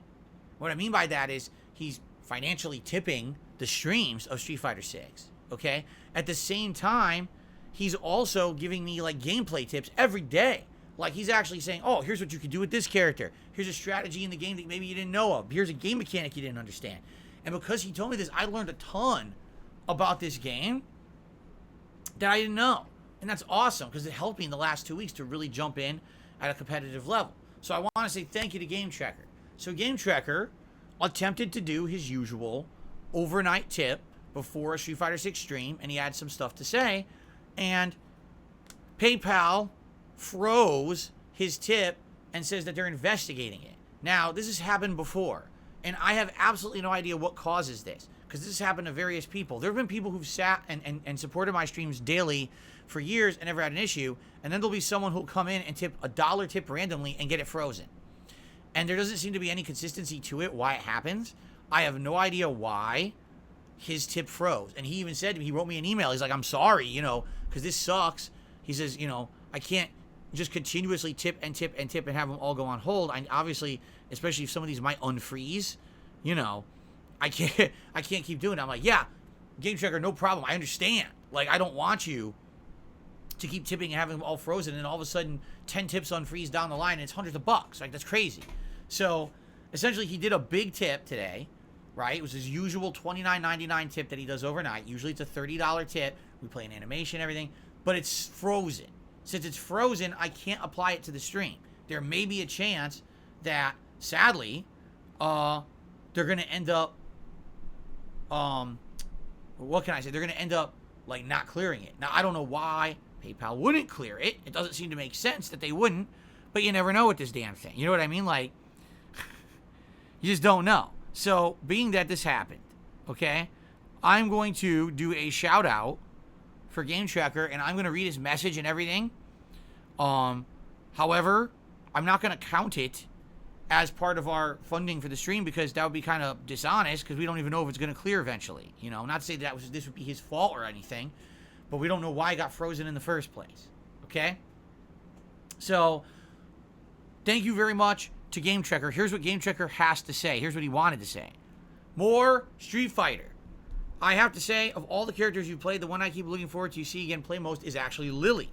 What I mean by that is he's financially tipping the streams of Street Fighter 6, okay? At the same time, he's also giving me, like, gameplay tips every day. Like, he's actually saying, oh, here's what you could do with this character. Here's a strategy in the game that maybe you didn't know of. Here's a game mechanic you didn't understand. And because he told me this, I learned a ton about this game that I didn't know. And that's awesome because it helped me in the last 2 weeks to really jump in at a competitive level. So I want to say thank you to Game Tracker. So Game Tracker attempted to do his usual overnight tip before a Street Fighter 6 stream, and he had some stuff to say. And PayPal froze his tip and says that they're investigating it. Now, this has happened before, and I have absolutely no idea what causes this, because this has happened to various people. There have been people who've sat and supported my streams daily for years and never had an issue, and then there'll be someone who'll come in and tip a $1 tip randomly and get it frozen. And there doesn't seem to be any consistency to it, why it happens. I have no idea why his tip froze. And he even said to me, he wrote me an email. He's like, I'm sorry, you know, because this sucks. He says, you know, I can't just continuously tip and tip and tip and have them all go on hold. I obviously, especially if some of these might unfreeze, you know, I can't keep doing it. I'm like, yeah, Game Tracker, no problem. I understand. Like, I don't want you to keep tipping and having them all frozen, and all of a sudden 10 tips unfreeze down the line and it's hundreds of bucks. Like, that's crazy. So essentially he did a big tip today, right? It was his usual $29.99 tip that he does overnight. Usually it's a $30 tip. We play an animation, everything, but it's frozen. Since it's frozen, I can't apply it to the stream. there may be a chance that, sadly, they're going to end up, what can I say? They're going to end up, like, not clearing it. Now, I don't know why PayPal wouldn't clear it. It doesn't seem to make sense that they wouldn't, but you never know with this damn thing. You know what I mean? Like, you just don't know. So, being that this happened, okay, I'm going to do a shout out for Game Tracker, and I'm going to read his message and everything. However, I'm not going to count it as part of our funding for the stream because that would be kind of dishonest because we don't even know if it's going to clear eventually. You know, not to say that this would be his fault or anything, but we don't know why it got frozen in the first place. Okay? So, thank you very much to Game Tracker. Here's what Game Tracker has to say. Here's what he wanted to say. More Street Fighter. I have to say, of all the characters you played, the one I keep looking forward to see again play most is actually Lily.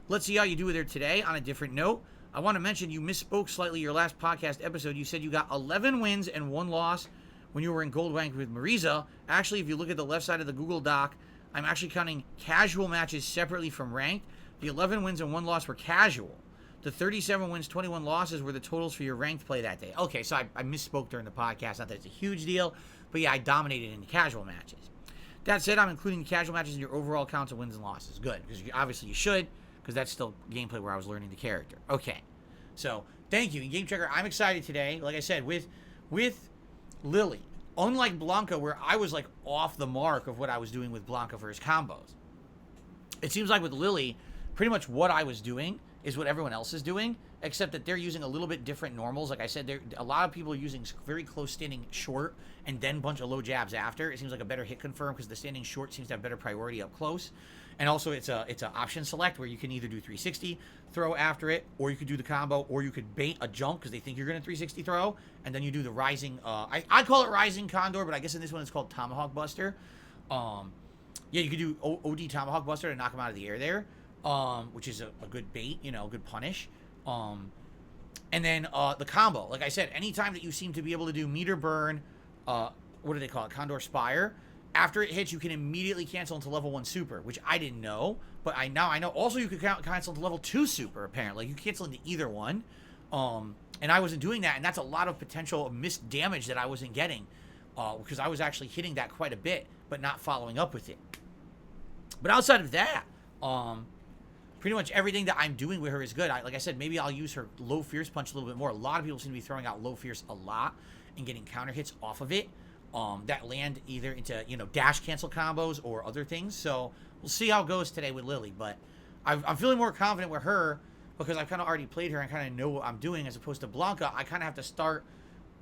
Let's see how you do with her today. On a different note, I want to mention you misspoke slightly your last podcast episode. You said you got 11 wins and 1 loss when you were in Gold Rank with Marisa. Actually, if you look at the left side of the Google Doc, I'm actually counting casual matches separately from ranked. The 11 wins and 1 loss were casual. The 37 wins, 21 losses were the totals for your ranked play that day. Okay, so I misspoke during the podcast. Not that it's a huge deal, but yeah, I dominated in the casual matches. That said, I'm including the casual matches in your overall counts of wins and losses. Good, because obviously you should, because that's still gameplay where I was learning the character. Okay, so thank you. In Game Tracker, I'm excited today, like I said, with Lily. Unlike Blanca, where I was like off the mark of what I was doing with Blanca for his combos. It seems like with Lily, pretty much what I was doing is what everyone else is doing, except that they're using a little bit different normals. Like I said, a lot of people are using very close standing short and then a bunch of low jabs after. It seems like a better hit confirm because the standing short seems to have better priority up close. And also it's a option select where you can either do 360 throw after it, or you could do the combo, or you could bait a jump because they think you're going to 360 throw, and then you do the rising, I call it rising condor, but I guess in this one it's called tomahawk buster. Yeah, you could do OD tomahawk buster to knock him out of the air there. Which is a good bait, you know, good punish. And then the combo. Like I said, anytime that you seem to be able to do meter burn, what do they call it? Condor Spire. After it hits, you can immediately cancel into level 1 super, which I didn't know, but I know. Also, you could cancel into level 2 super, apparently. You can cancel into either one. And I wasn't doing that, and that's a lot of potential missed damage that I wasn't getting, because I was actually hitting that quite a bit, but not following up with it. But outside of that, pretty much everything that I'm doing with her is good. Like I said, maybe I'll use her low fierce punch a little bit more. A lot of people seem to be throwing out low fierce a lot and getting counter hits off of it that land either into, you know, dash cancel combos or other things. So we'll see how it goes today with Lily. But I'm feeling more confident with her because I've kind of already played her and kind of know what I'm doing, as opposed to Blanca. I kind of have to start,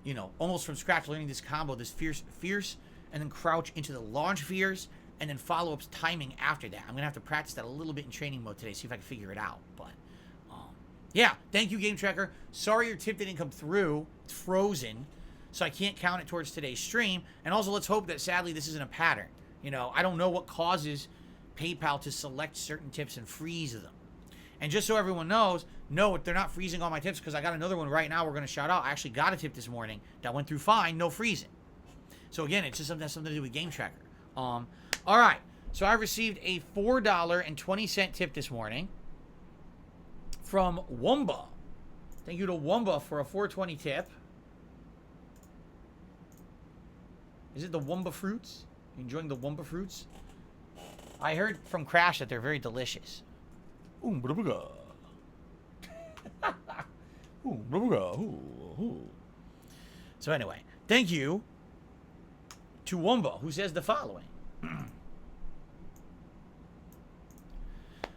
you know, almost from scratch learning this combo, this fierce, and then crouch into the launch fierce, and then follow-ups timing after that. I'm going to have to practice that a little bit in training mode today, see if I can figure it out. But, yeah, thank you, Game Tracker. Sorry your tip didn't come through. It's frozen, so I can't count it towards today's stream. And also, let's hope that, sadly, this isn't a pattern. You know, I don't know what causes PayPal to select certain tips and freeze them. And just so everyone knows, no, they're not freezing all my tips, because I got another one right now we're going to shout out. I actually got a tip this morning that went through fine, no freezing. So, again, it's just something to do with Game Tracker. All right, so I received a $4.20 tip this morning from Wumba. Thank you to Wumba for a $4.20 tip. Is it the Wumba fruits? You enjoying the Wumba fruits? I heard from Crash that they're very delicious. So anyway, thank you to Wumba, who says the following.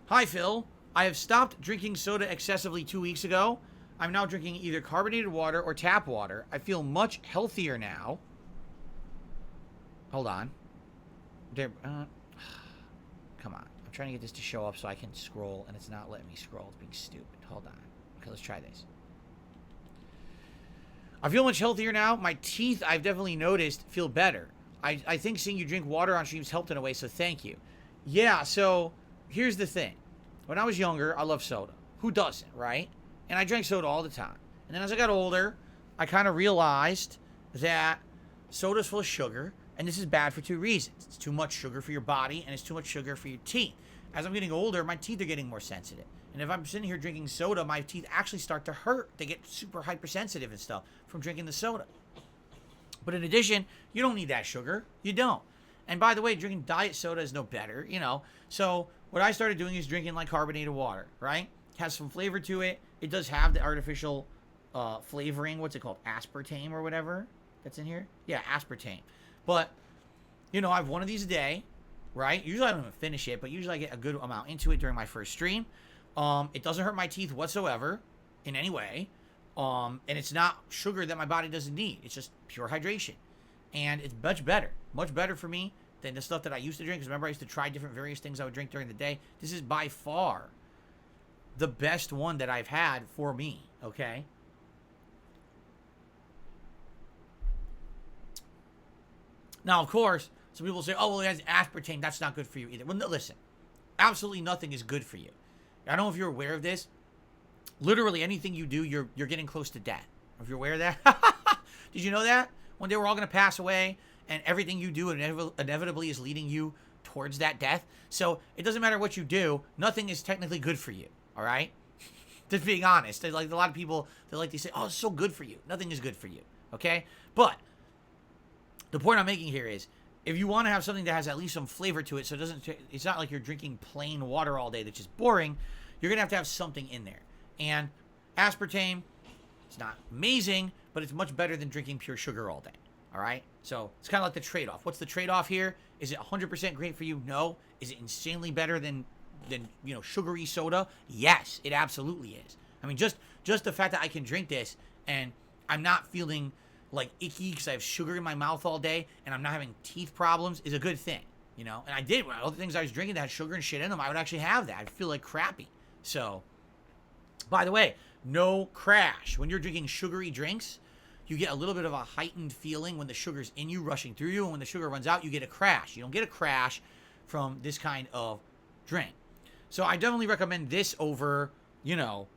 Hi, Phil. I have stopped drinking soda excessively 2 weeks ago. I'm now drinking either carbonated water or tap water. I feel much healthier now. Hold on. There, come on. I'm trying to get this to show up so I can scroll, and it's not letting me scroll. It's being stupid. Hold on. Okay, let's try this. I feel much healthier now. My teeth, I've definitely noticed, feel better. I think seeing you drink water on streams helped in a way, so thank you. Yeah, so here's the thing. When I was younger, I loved soda. Who doesn't, right? And I drank soda all the time. And then as I got older, I kind of realized that soda's full of sugar, and this is bad for 2 reasons. It's too much sugar for your body, and it's too much sugar for your teeth. As I'm getting older, my teeth are getting more sensitive. And if I'm sitting here drinking soda, my teeth actually start to hurt. They get super hypersensitive and stuff from drinking the soda. But in addition, you don't need that sugar. You don't. And by the way, drinking diet soda is no better, you know. So what I started doing is drinking like carbonated water, right? It has some flavor to it. It does have the artificial flavoring. What's it called? Aspartame or whatever that's in here? Yeah, aspartame. But, you know, I have one of these a day, right? Usually I don't even finish it, but usually I get a good amount into it during my first stream. It doesn't hurt my teeth whatsoever in any way. And it's not sugar that my body doesn't need. It's just pure hydration. And it's much better for me than the stuff that I used to drink. Because remember, I used to try different various things I would drink during the day. This is by far the best one that I've had for me, okay? Now, of course, some people say, oh, well, it has aspartame. That's not good for you either. Well, no, listen. Absolutely nothing is good for you. I don't know if you're aware of this. Literally anything you do, you're getting close to death. If you're aware of that. Did you know that? One day we're all going to pass away, and everything you do inevitably is leading you towards that death. So it doesn't matter what you do. Nothing is technically good for you. All right? Just being honest. Like a lot of people, they say, oh, it's so good for you. Nothing is good for you. Okay? But the point I'm making here is, if you want to have something that has at least some flavor to it, so it's not like you're drinking plain water all day that's just boring, you're going to have something in there. And aspartame, it's not amazing, but it's much better than drinking pure sugar all day. All right? So it's kind of like the trade-off. What's the trade-off here? Is it 100% great for you? No. Is it insanely better than you know, sugary soda? Yes, it absolutely is. I mean, just the fact that I can drink this and I'm not feeling like icky because I have sugar in my mouth all day and I'm not having teeth problems is a good thing, you know? And I did, when all the things I was drinking that had sugar and shit in them, I would actually have that. I'd feel like crappy. So, by the way, no crash. When you're drinking sugary drinks, you get a little bit of a heightened feeling when the sugar's in you, rushing through you, and when the sugar runs out, you get a crash. You don't get a crash from this kind of drink. So I definitely recommend this over, you know,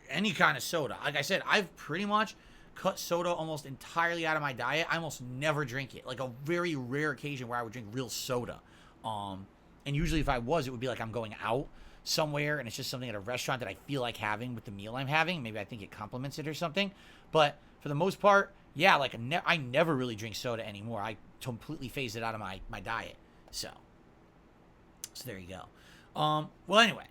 any kind of soda. Like I said, I've pretty much cut soda almost entirely out of my diet. I almost never drink it. Like a very rare occasion where I would drink real soda. And usually if I was, it would be like I'm going out somewhere and it's just something at a restaurant that I feel like having with the meal I'm having. Maybe I think it complements it or something. But for the most part, yeah, like I never really drink soda anymore. I completely phased it out of my diet. So there you go. Well, anyway,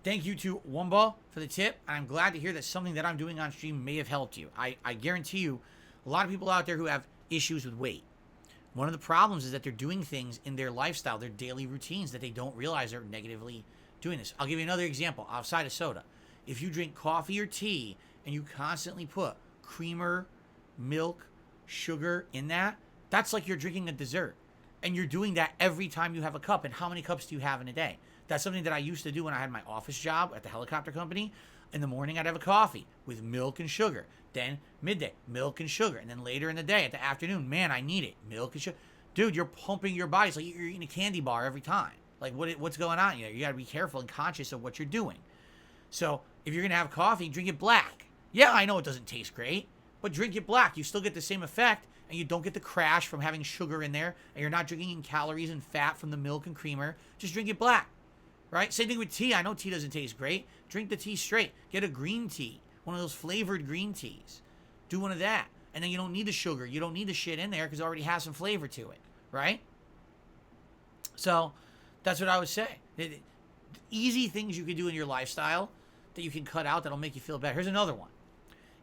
thank you to Wumba for the tip. I'm glad to hear that something that I'm doing on stream may have helped you. I guarantee you, a lot of people out there who have issues with weight, one of the problems is that they're doing things in their lifestyle, their daily routines, that they don't realize are negatively doing this. I'll give you another example outside of soda. If you drink coffee or tea and you constantly put creamer, milk, sugar in that, that's like you're drinking a dessert. And you're doing that every time you have a cup. And how many cups do you have in a day? That's something that I used to do when I had my office job at the helicopter company. In the morning, I'd have a coffee with milk and sugar. Then midday, milk and sugar. And then later in the day, at the afternoon, man, I need it. Milk and sugar. Dude, you're pumping your body. It's like you're eating a candy bar every time. Like, what's going on? You got to be careful and conscious of what you're doing. So if you're going to have coffee, drink it black. Yeah, I know it doesn't taste great, but drink it black. You still get the same effect, and you don't get the crash from having sugar in there, and you're not drinking in calories and fat from the milk and creamer. Just drink it black, right? Same thing with tea. I know tea doesn't taste great. Drink the tea straight. Get a green tea, one of those flavored green teas. Do one of that, and then you don't need the sugar. You don't need the shit in there because it already has some flavor to it, right? So that's what I would say. Easy things you can do in your lifestyle that you can cut out that'll make you feel better. Here's another one.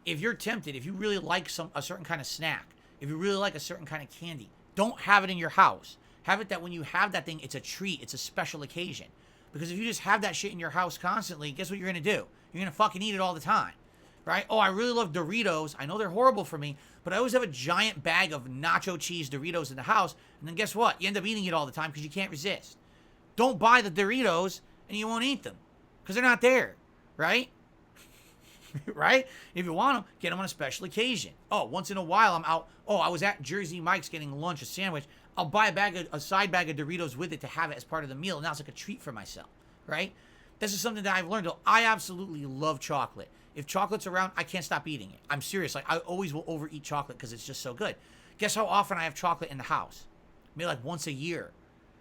If you're tempted, if you really like a certain kind of snack, if you really like a certain kind of candy, don't have it in your house. Have it that when you have that thing, it's a treat. It's a special occasion. Because if you just have that shit in your house constantly, guess what you're going to do? You're going to fucking eat it all the time. Right? Oh, I really love Doritos. I know they're horrible for me, but I always have a giant bag of nacho cheese Doritos in the house. And then guess what? You end up eating it all the time because you can't resist. Don't buy the Doritos and you won't eat them because they're not there. Right? Right? If you want them, get them on a special occasion. Oh, once in a while I'm out. Oh, I was at Jersey Mike's getting lunch, a sandwich. I'll buy a side bag of Doritos with it to have it as part of the meal. Now it's like a treat for myself, right? This is something that I've learned. I absolutely love chocolate. If chocolate's around, I can't stop eating it. I'm serious. Like, I always will overeat chocolate because it's just so good. Guess how often I have chocolate in the house? Maybe like once a year.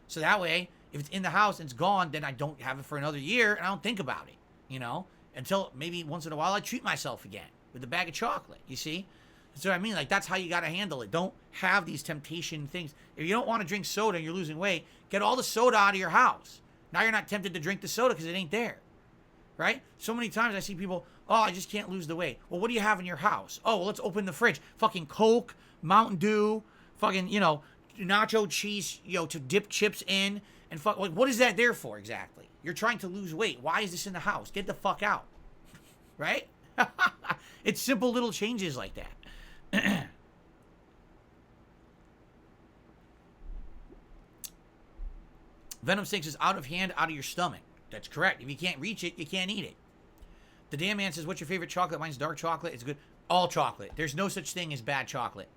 So that way, If it's in the house and it's gone, then I don't have it for another year, and I don't think about it, you know? Until maybe once in a while I treat myself again with a bag of chocolate, you see? That's what I mean. Like, that's how you got to handle it. Don't have these temptation things. If you don't want to drink soda and you're losing weight, get all the soda out of your house. Now you're not tempted to drink the soda because it ain't there, right? So many times I see people, oh, I just can't lose the weight. Well, what do you have in your house? Oh, well, let's open the fridge. Fucking Coke, Mountain Dew, fucking, you know, nacho cheese, you know, to dip chips in. And fuck, like, what is that there for exactly? You're trying to lose weight. Why is this in the house? Get the fuck out. Right? It's simple little changes like that. Venom Stinks is out of hand, out of your stomach. That's correct. If you can't reach it, you can't eat it. The Damn Man says, what's your favorite chocolate? Mine's dark chocolate. It's good. All chocolate. There's no such thing as bad chocolate.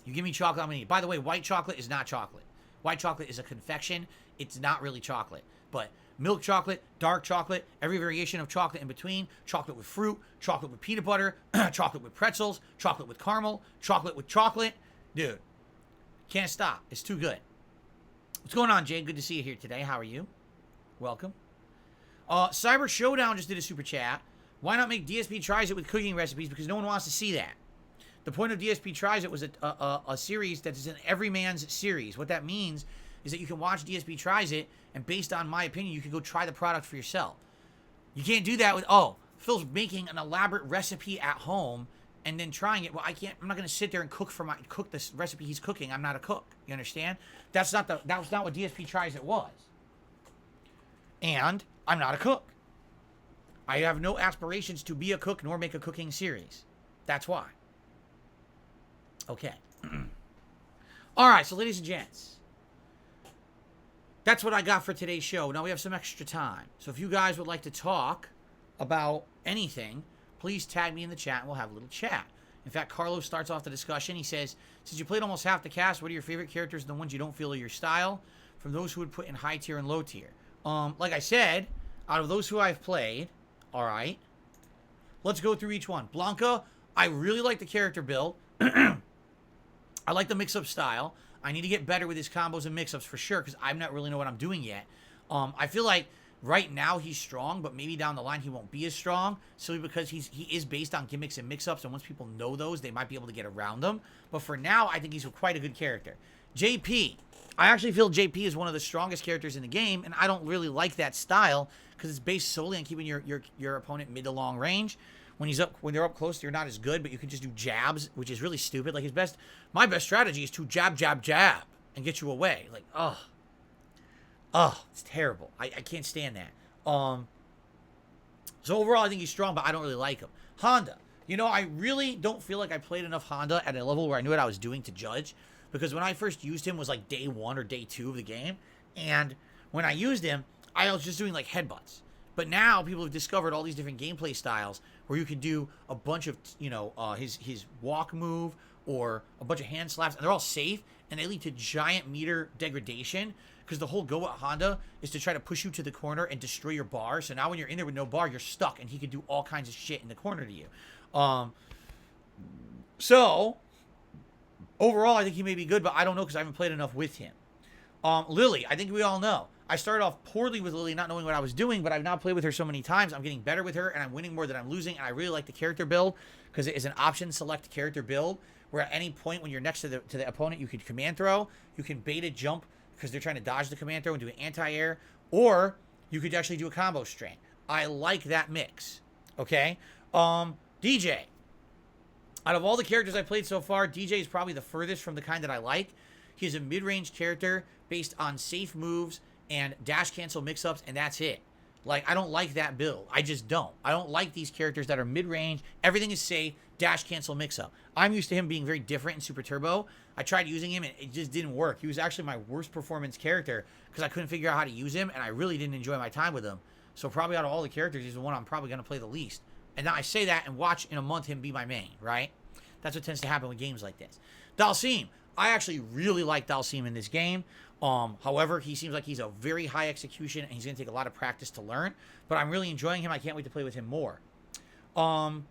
You give me chocolate, I'm going to eat it. By the way, white chocolate is not chocolate. White chocolate is a confection. It's not really chocolate. But milk chocolate, dark chocolate, every variation of chocolate in between, chocolate with fruit, chocolate with peanut butter, chocolate with pretzels, chocolate with caramel, chocolate with chocolate. Dude, can't stop. It's too good. What's going on, Jay? Good to see you here today. How are you? Welcome. Cyber Showdown just did a super chat. Why not make DSP Tries It with cooking recipes? Because no one wants to see that. The point of DSP Tries It was a series that is an everyman's series. What that means is that you can watch DSP Tries It, and based on my opinion, you can go try the product for yourself. You can't do that with, oh, Phil's making an elaborate recipe at home and then trying it. Well, I'm not going to sit there and cook this recipe he's cooking. I'm not a cook. You understand? That was not what DSP Tries It was. And I'm not a cook. I have no aspirations to be a cook nor make a cooking series. That's why. Okay. All right, so ladies and gents, that's what I got for today's show. Now we have some extra time. So if you guys would like to talk about anything, please tag me in the chat and we'll have a little chat. In fact, Carlos starts off the discussion. He says, since you played almost half the cast, what are your favorite characters and the ones you don't feel are your style? From those who would put in high tier and low tier. Like I said, out of those who I've played, all right, let's go through each one. Blanca, I really like the character build. I like the mix-up style. I need to get better with his combos and mix-ups for sure because I not really know what I'm doing yet. I feel like right now he's strong, but maybe down the line he won't be as strong simply because he is based on gimmicks and mix-ups, and once people know those, they might be able to get around them. But for now, I think he's quite a good character. JP. I actually feel JP is one of the strongest characters in the game, and I don't really like that style because it's based solely on keeping your opponent mid to long range. When they're up close, you're not as good, but you can just do jabs, which is really stupid. Like my best strategy is to jab, jab, jab, and get you away. Like, it's terrible. I can't stand that. So overall, I think he's strong, but I don't really like him. Honda. You know, I really don't feel like I played enough Honda at a level where I knew what I was doing to judge. Because when I first used him was like day 1 or day 2 of the game. And when I used him, I was just doing like headbutts. But now people have discovered all these different gameplay styles where you can do a bunch of, his walk move or a bunch of hand slaps. And they're all safe. And they lead to giant meter degradation. Because the whole go at Honda is to try to push you to the corner and destroy your bar. So now when you're in there with no bar, you're stuck. And he can do all kinds of shit in the corner to you. So overall, I think he may be good, but I don't know because I haven't played enough with him. Lily, I think we all know. I started off poorly with Lily, not knowing what I was doing, but I've now played with her so many times. I'm getting better with her, and I'm winning more than I'm losing. And I really like the character build because it is an option select character build where at any point when you're next to the opponent, you can command throw, you can bait a jump because they're trying to dodge the command throw and do an anti-air, or you could actually do a combo string. I like that mix. Okay? DJ. Out of all the characters I've played so far, DJ is probably the furthest from the kind that I like. He's a mid-range character based on safe moves and dash cancel mix-ups, and that's it. Like, I don't like that build. I just don't. I don't like these characters that are mid-range. Everything is safe, dash cancel mix-up. I'm used to him being very different in Super Turbo. I tried using him, and it just didn't work. He was actually my worst performance character because I couldn't figure out how to use him, and I really didn't enjoy my time with him. So probably out of all the characters, he's the one I'm probably going to play the least. And now I say that and watch in a month him be my main, right? That's what tends to happen with games like this. Dalsim. I actually really like Dalsim in this game. However, he seems like he's a very high execution and he's going to take a lot of practice to learn. But I'm really enjoying him. I can't wait to play with him more. Zangief.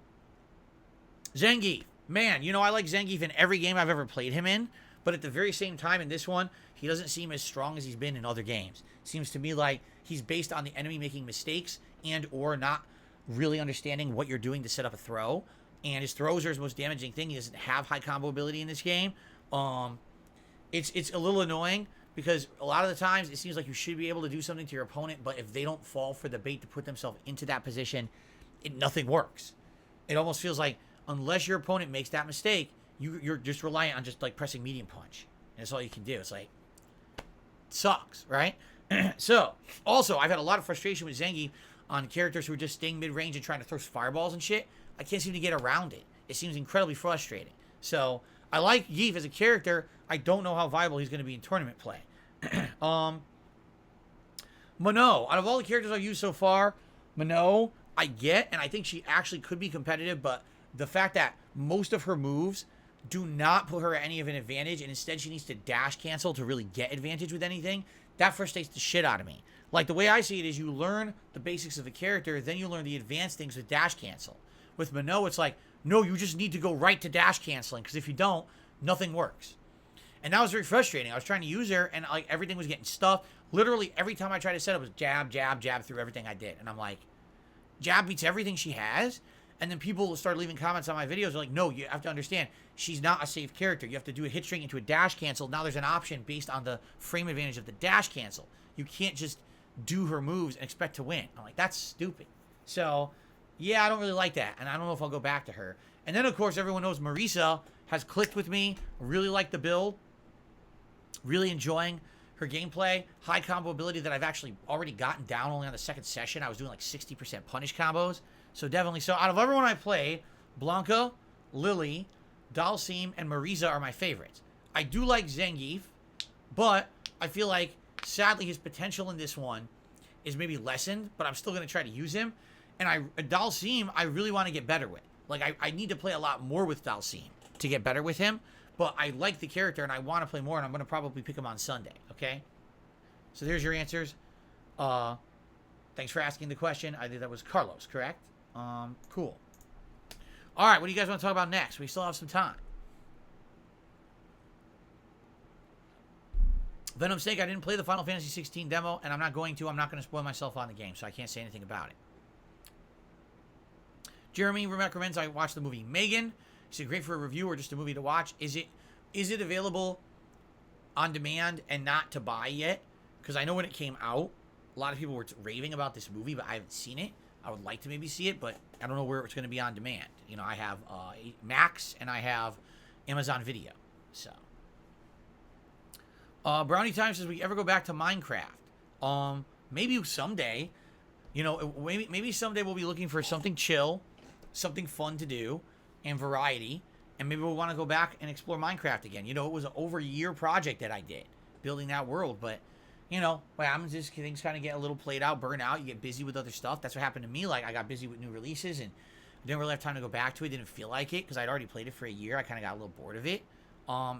Man, I like Zangief in every game I've ever played him in. But at the very same time in this one, he doesn't seem as strong as he's been in other games. Seems to me like he's based on the enemy making mistakes and or not really understanding what you're doing to set up a throw. And his throws are his most damaging thing. He doesn't have high combo ability in this game. It's a little annoying because a lot of the times it seems like you should be able to do something to your opponent, but if they don't fall for the bait to put themselves into that position, nothing works. It almost feels like unless your opponent makes that mistake, you're just reliant on just like pressing medium punch. And that's all you can do. It's like, it sucks, right? So, also, I've had a lot of frustration with Zangief on characters who are just staying mid-range and trying to throw fireballs and shit. I can't seem to get around it. It seems incredibly frustrating. So, I like Yeef as a character. I don't know how viable he's going to be in tournament play. Mano, out of all the characters I've used so far, Mano, I get, and I think she actually could be competitive, but the fact that most of her moves do not put her at any of an advantage, and instead she needs to dash cancel to really get advantage with anything, that frustrates the shit out of me. Like, the way I see it is you learn the basics of the character, then you learn the advanced things with dash cancel. With Mano, it's like, no, you just need to go right to dash canceling, because if you don't, nothing works. And that was very frustrating. I was trying to use her, and like everything was getting stuffed. Literally, every time I tried to set up, it was jab, jab, jab through everything I did. And I'm like, jab beats everything she has? And then people start leaving comments on my videos. They're like, no, you have to understand, she's not a safe character. You have to do a hit string into a dash cancel. Now there's an option based on the frame advantage of the dash cancel. You can't just do her moves and expect to win. I'm like, that's stupid. So, yeah, I don't really like that. And I don't know if I'll go back to her. And then, of course, everyone knows Marisa has clicked with me. Really like the build. Really enjoying her gameplay. High combo ability that I've actually already gotten down only on the second session. I was doing like 60% punish combos. So definitely. So out of everyone I played, Blanca, Lily, Dalsim, and Marisa are my favorites. I do like Zangief, but I feel like, sadly, his potential in this one is maybe lessened, but I'm still going to try to use him. And Dalsim, I really want to get better with. Like, I need to play a lot more with Dalsim to get better with him. But I like the character, and I want to play more, and I'm going to probably pick him on Sunday, okay? So there's your answers. Thanks for asking the question. I think that was Carlos, correct? Cool. All right, what do you guys want to talk about next? We still have some time. Venom Snake, I didn't play the Final Fantasy 16 demo, and I'm not going to. I'm not going to spoil myself on the game, so I can't say anything about it. Jeremy recommends I watch the movie Megan. Is it great for a review or just a movie to watch? Is it available on demand and not to buy yet? Because I know when it came out, a lot of people were raving about this movie, but I haven't seen it. I would like to maybe see it, but I don't know where it's going to be on demand. You know, I have Max and I have Amazon Video. So, Brownie Time says, we ever go back to Minecraft? Maybe someday. You know, maybe someday we'll be looking for something chill, something fun to do, and variety, and maybe we'll want to go back and explore Minecraft again. You know, it was an over a year project that I did, building that world, but, you know, what happens is things kind of get a little played out, burn out, you get busy with other stuff. That's what happened to me. Like, I got busy with new releases, and I didn't really have time to go back to it, didn't feel like it, because I'd already played it for a year. I kind of got a little bored of it.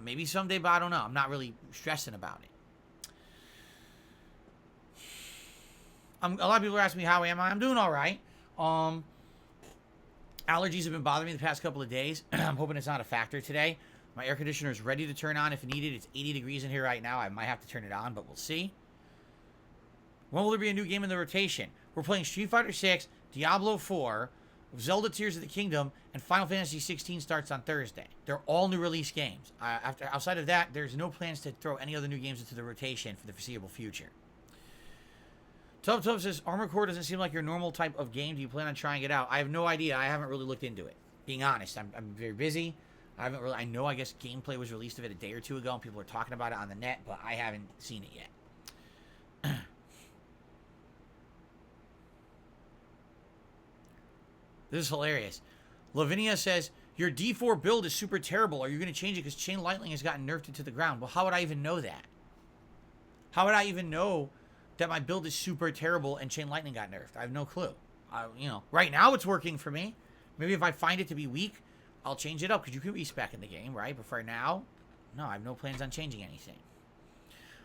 Maybe someday, but I don't know. I'm not really stressing about it. A lot of people are asking me, how am I? I'm doing all right. Allergies have been bothering me the past couple of days. I'm hoping it's not a factor today. My air conditioner is ready to turn on if needed. It's 80 degrees in here right now. I might have to turn it on, but we'll see. When will there be a new game in the rotation? We're playing Street Fighter 6, Diablo 4, Zelda Tears of the Kingdom, and Final Fantasy 16 starts on Thursday. They're all new release games. Outside of that, there's no plans to throw any other new games into the rotation for the foreseeable future. Tub says, Armored Core doesn't seem like your normal type of game. Do you plan on trying it out? I have no idea. I haven't really looked into it. Being honest, I'm very busy. I guess gameplay was released of it a day or two ago, and people are talking about it on the net, but I haven't seen it yet. This is hilarious. Lavinia says, your D4 build is super terrible. Are you going to change it because Chain Lightning has gotten nerfed into the ground? Well, how would I even know that? How would I even know that my build is super terrible and Chain Lightning got nerfed? I have no clue. You know, right now it's working for me. Maybe if I find it to be weak, I'll change it up because you can respec in the game, right? But for now, no, I have no plans on changing anything.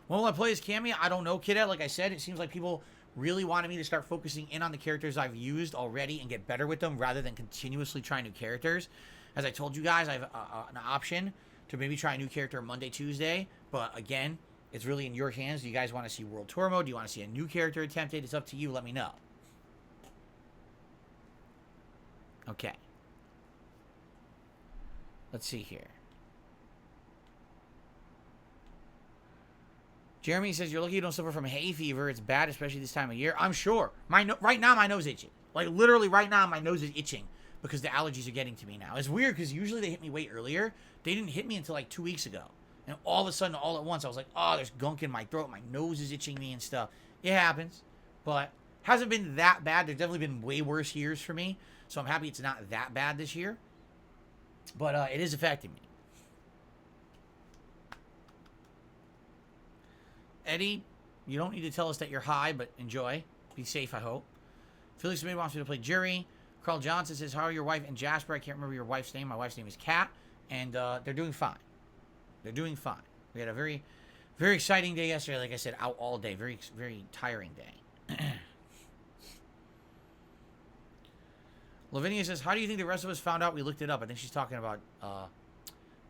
When will I play as Cammy? I don't know, Kidette. Like I said, it seems like people really wanted me to start focusing in on the characters I've used already and get better with them rather than continuously trying new characters. As I told you guys, I have an option to maybe try a new character Monday, Tuesday. But again, it's really in your hands. Do you guys want to see World Tour mode? Do you want to see a new character attempted? It's up to you. Let me know. Okay. Let's see here. Jeremy says, you're lucky you don't suffer from hay fever. It's bad, especially this time of year. I'm sure. Right now, my nose is itching. Like, literally right now, my nose is itching because the allergies are getting to me now. It's weird because usually they hit me way earlier. They didn't hit me until like 2 weeks ago. And all of a sudden, all at once, I was like, oh, there's gunk in my throat. My nose is itching me and stuff. It happens. But hasn't been that bad. There's definitely been way worse years for me. So I'm happy it's not that bad this year. But it is affecting me. Eddie, you don't need to tell us that you're high, but enjoy. Be safe, I hope. Felix Smith wants me to play Jury. Carl Johnson says, how are your wife and Jasper? I can't remember your wife's name. My wife's name is Kat. And they're doing fine. They're doing fine. We had a very, very exciting day yesterday. Like I said, out all day. Very, very tiring day. Lavinia says, how do you think the rest of us found out? We looked it up. I think she's talking about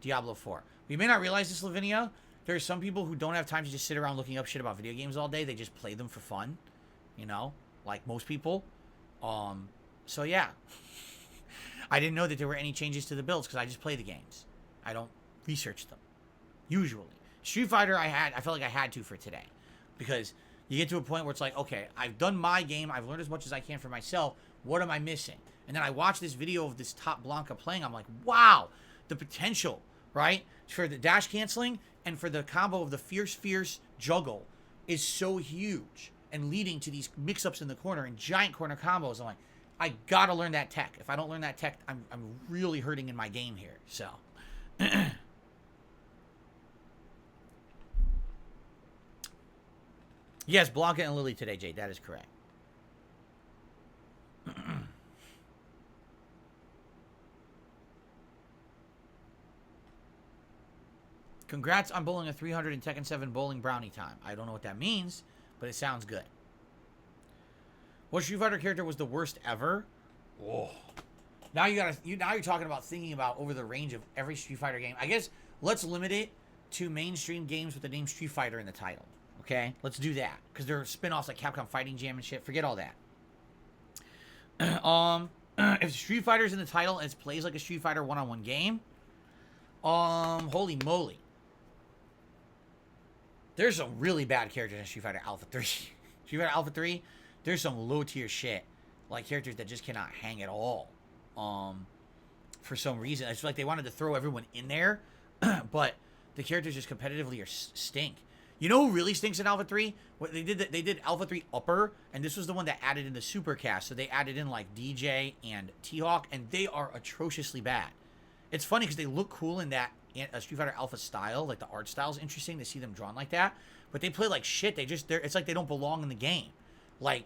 Diablo 4. We may not realize this, Lavinia. There are some people who don't have time to just sit around looking up shit about video games all day. They just play them for fun. You know? Like most people. So yeah. I didn't know that there were any changes to the builds because I just play the games. I don't research them. Usually. Street Fighter, I felt like I had to for today. Because you get to a point where it's like, okay, I've done my game. I've learned as much as I can for myself. What am I missing? And then I watch this video of this top Blanca playing. I'm like, wow, the potential, right? For the dash canceling and for the combo of the fierce juggle is so huge and leading to these mix-ups in the corner and giant corner combos. I'm like, I gotta learn that tech. If I don't learn that tech, I'm really hurting in my game here. So, yes, Blanca and Lily today, Jade. That is correct. Congrats on bowling a 300 in Tekken 7 bowling brownie time. I don't know what that means, but it sounds good. What Street Fighter character was the worst ever? Oh. Now you're talking about thinking about over the range of every Street Fighter game. I guess let's limit it to mainstream games with the name Street Fighter in the title. Okay? Let's do that. Because there are spin-offs like Capcom Fighting Jam and shit. Forget all that. If Street Fighter's in the title and it plays like a Street Fighter one-on-one game, holy moly. There's some really bad characters in Street Fighter Alpha 3. Street Fighter Alpha 3, there's some low-tier shit. Like characters that just cannot hang at all. For some reason. It's like they wanted to throw everyone in there. But the characters just competitively stink. You know who really stinks in Alpha 3? What they did Alpha 3 Upper, and this was the one that added in the Supercast. So they added in like DJ and T-Hawk, and they are atrociously bad. It's funny because they look cool in that Street Fighter Alpha style. Like the art style is interesting to see them drawn like that. But they play like shit. It's like they don't belong in the game. Like,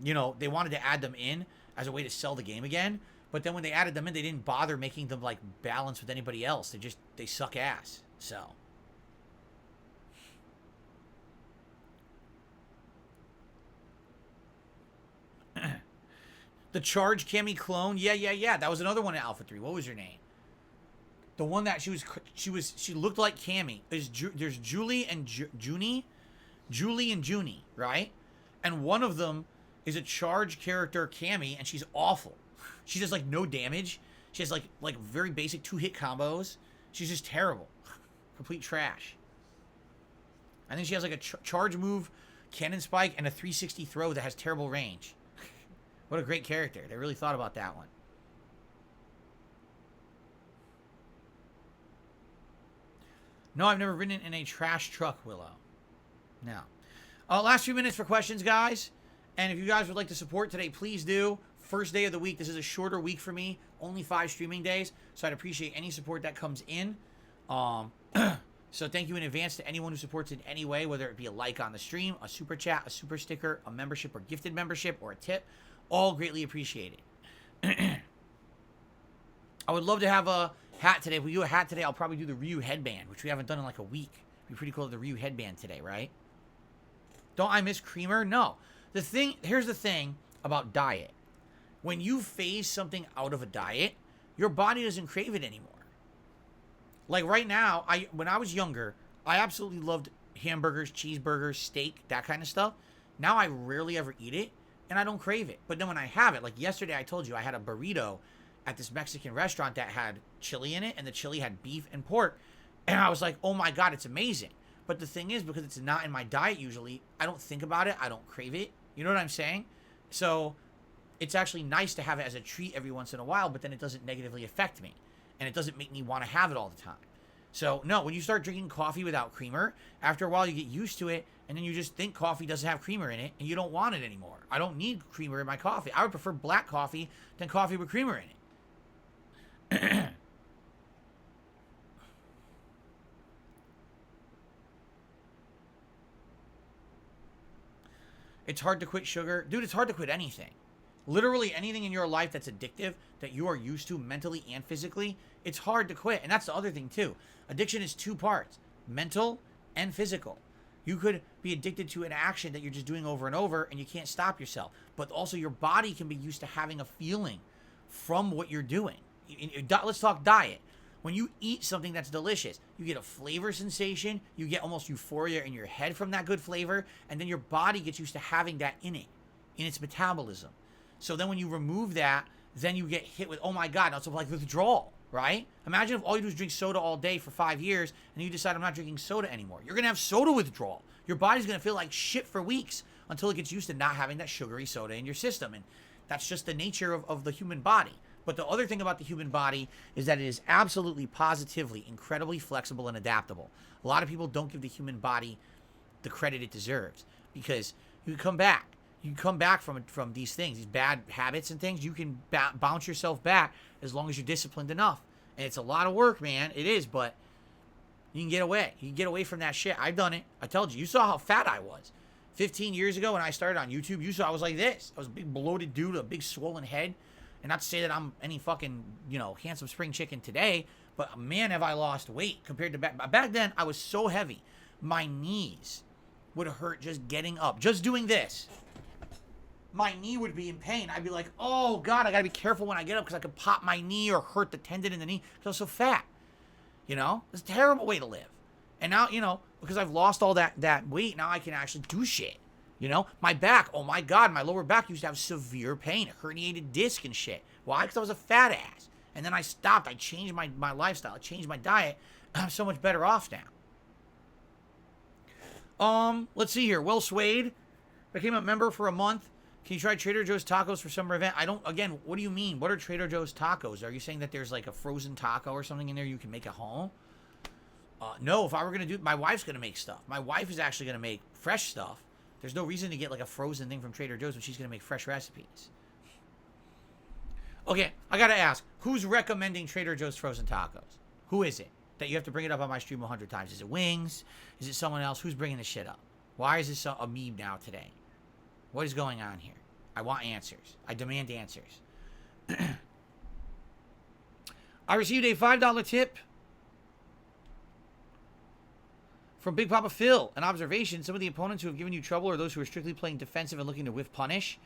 you know, they wanted to add them in as a way to sell the game again. But then when they added them in, they didn't bother making them like balance with anybody else. They suck ass. So. The Charge Cammy clone. Yeah. That was another one in Alpha 3. What was her name? The one that she looked like Cammy. There's Julie and Junie. Julie and Junie, right? And one of them is a Charge character Cammy, and she's awful. She does like no damage. She has like very basic 2-hit combos. She's just terrible. Complete trash. I think she has like a charge move, cannon spike, and a 360 throw that has terrible range. What a great character. They really thought about that one. No, I've never ridden in a trash truck, Willow. No. Last few minutes for questions, guys. And if you guys would like to support today, please do. First day of the week. This is a shorter week for me. Only 5 streaming days. So I'd appreciate any support that comes in. So thank you in advance to anyone who supports in any way, whether it be a like on the stream, a super chat, a super sticker, a membership or gifted membership, or a tip. All greatly appreciated. I would love to have a hat today. If we do a hat today, I'll probably do the Ryu headband, which we haven't done in like a week. It'd be pretty cool to have the Ryu headband today, right? Don't I miss Creamer? No. Here's the thing about diet. When you phase something out of a diet, your body doesn't crave it anymore. Like right now, when I was younger, I absolutely loved hamburgers, cheeseburgers, steak, that kind of stuff. Now I rarely ever eat it, and I don't crave it. But then when I have it, like yesterday I told you I had a burrito at this Mexican restaurant that had chili in it, and the chili had beef and pork. And I was like, oh my God, it's amazing. But the thing is, because it's not in my diet usually, I don't think about it. I don't crave it. You know what I'm saying? So it's actually nice to have it as a treat every once in a while, but then it doesn't negatively affect me. And it doesn't make me want to have it all the time. So, no, when you start drinking coffee without creamer, after a while you get used to it, and then you just think coffee doesn't have creamer in it, and you don't want it anymore. I don't need creamer in my coffee. I would prefer black coffee than coffee with creamer in it. It's hard to quit sugar. Dude, it's hard to quit anything. Literally anything in your life that's addictive, that you are used to mentally and physically, it's hard to quit. And that's the other thing too. Addiction is two parts, mental and physical. You could be addicted to an action that you're just doing over and over and you can't stop yourself. But also your body can be used to having a feeling from what you're doing. Let's talk diet. When you eat something that's delicious, you get a flavor sensation, you get almost euphoria in your head from that good flavor, and then your body gets used to having that in it, in its metabolism. So then when you remove that, then you get hit with, oh my God, now it's like withdrawal, right? Imagine if all you do is drink soda all day for 5 years, and you decide I'm not drinking soda anymore. You're going to have soda withdrawal. Your body's going to feel like shit for weeks until it gets used to not having that sugary soda in your system. And that's just the nature of the human body. But the other thing about the human body is that it is absolutely, positively, incredibly flexible and adaptable. A lot of people don't give the human body the credit it deserves because you can come back. You can come back from these things, these bad habits and things. You can bounce yourself back as long as you're disciplined enough. And it's a lot of work, man. It is, but you can get away. You can get away from that shit. I've done it. I told you. You saw how fat I was. 15 years ago when I started on YouTube, you saw I was like this. I was a big bloated dude, a big swollen head. And not to say that I'm any fucking, handsome spring chicken today, but man, have I lost weight compared to back. Back then, I was so heavy. My knees would hurt just getting up. Just doing this. My knee would be in pain. I'd be like, oh, God, I got to be careful when I get up because I could pop my knee or hurt the tendon in the knee because I was so fat. It's a terrible way to live. And now, because I've lost all that weight, now I can actually do shit. My back, oh my God, my lower back used to have severe pain, herniated disc and shit. Why? Because I was a fat ass. And then I stopped. I changed my lifestyle. I changed my diet. I'm so much better off now. Let's see here. Well Swade became a member for a month. Can you try Trader Joe's tacos for summer event? Again, what do you mean? What are Trader Joe's tacos? Are you saying that there's like a frozen taco or something in there you can make at home? No, if I were going to my wife's going to make stuff. My wife is actually going to make fresh stuff. There's no reason to get like a frozen thing from Trader Joe's when she's going to make fresh recipes. Okay, I got to ask, who's recommending Trader Joe's frozen tacos? Who is it that you have to bring it up on my stream 100 times? Is it Wings? Is it someone else? Who's bringing this shit up? Why is this a meme now today? What is going on here? I want answers. I demand answers. I received a $5 tip from Big Papa Phil. An observation, some of the opponents who have given you trouble are those who are strictly playing defensive and looking to whiff punish.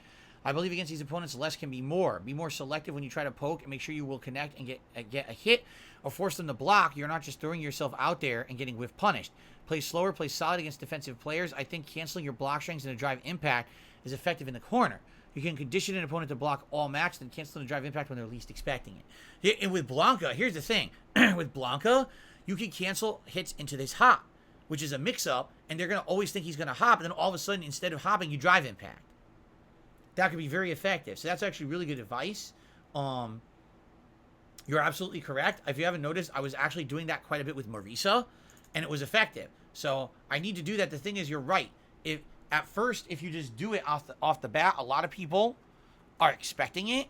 I believe against these opponents, less can be more. Be more selective when you try to poke and make sure you will connect and get a hit or force them to block. You're not just throwing yourself out there and getting whiff punished. Play slower, play solid against defensive players. I think canceling your block strings and a drive impact is effective in the corner. You can condition an opponent to block all match, then cancel the drive impact when they're least expecting it. And with Blanca, here's the thing. With Blanca, you can cancel hits into this hop, which is a mix-up, and they're going to always think he's going to hop, and then all of a sudden, instead of hopping, you drive impact. That could be very effective. So that's actually really good advice. You're absolutely correct. If you haven't noticed, I was actually doing that quite a bit with Marisa, and it was effective. So I need to do that. The thing is, you're right. At first, if you just do it off the bat, a lot of people are expecting it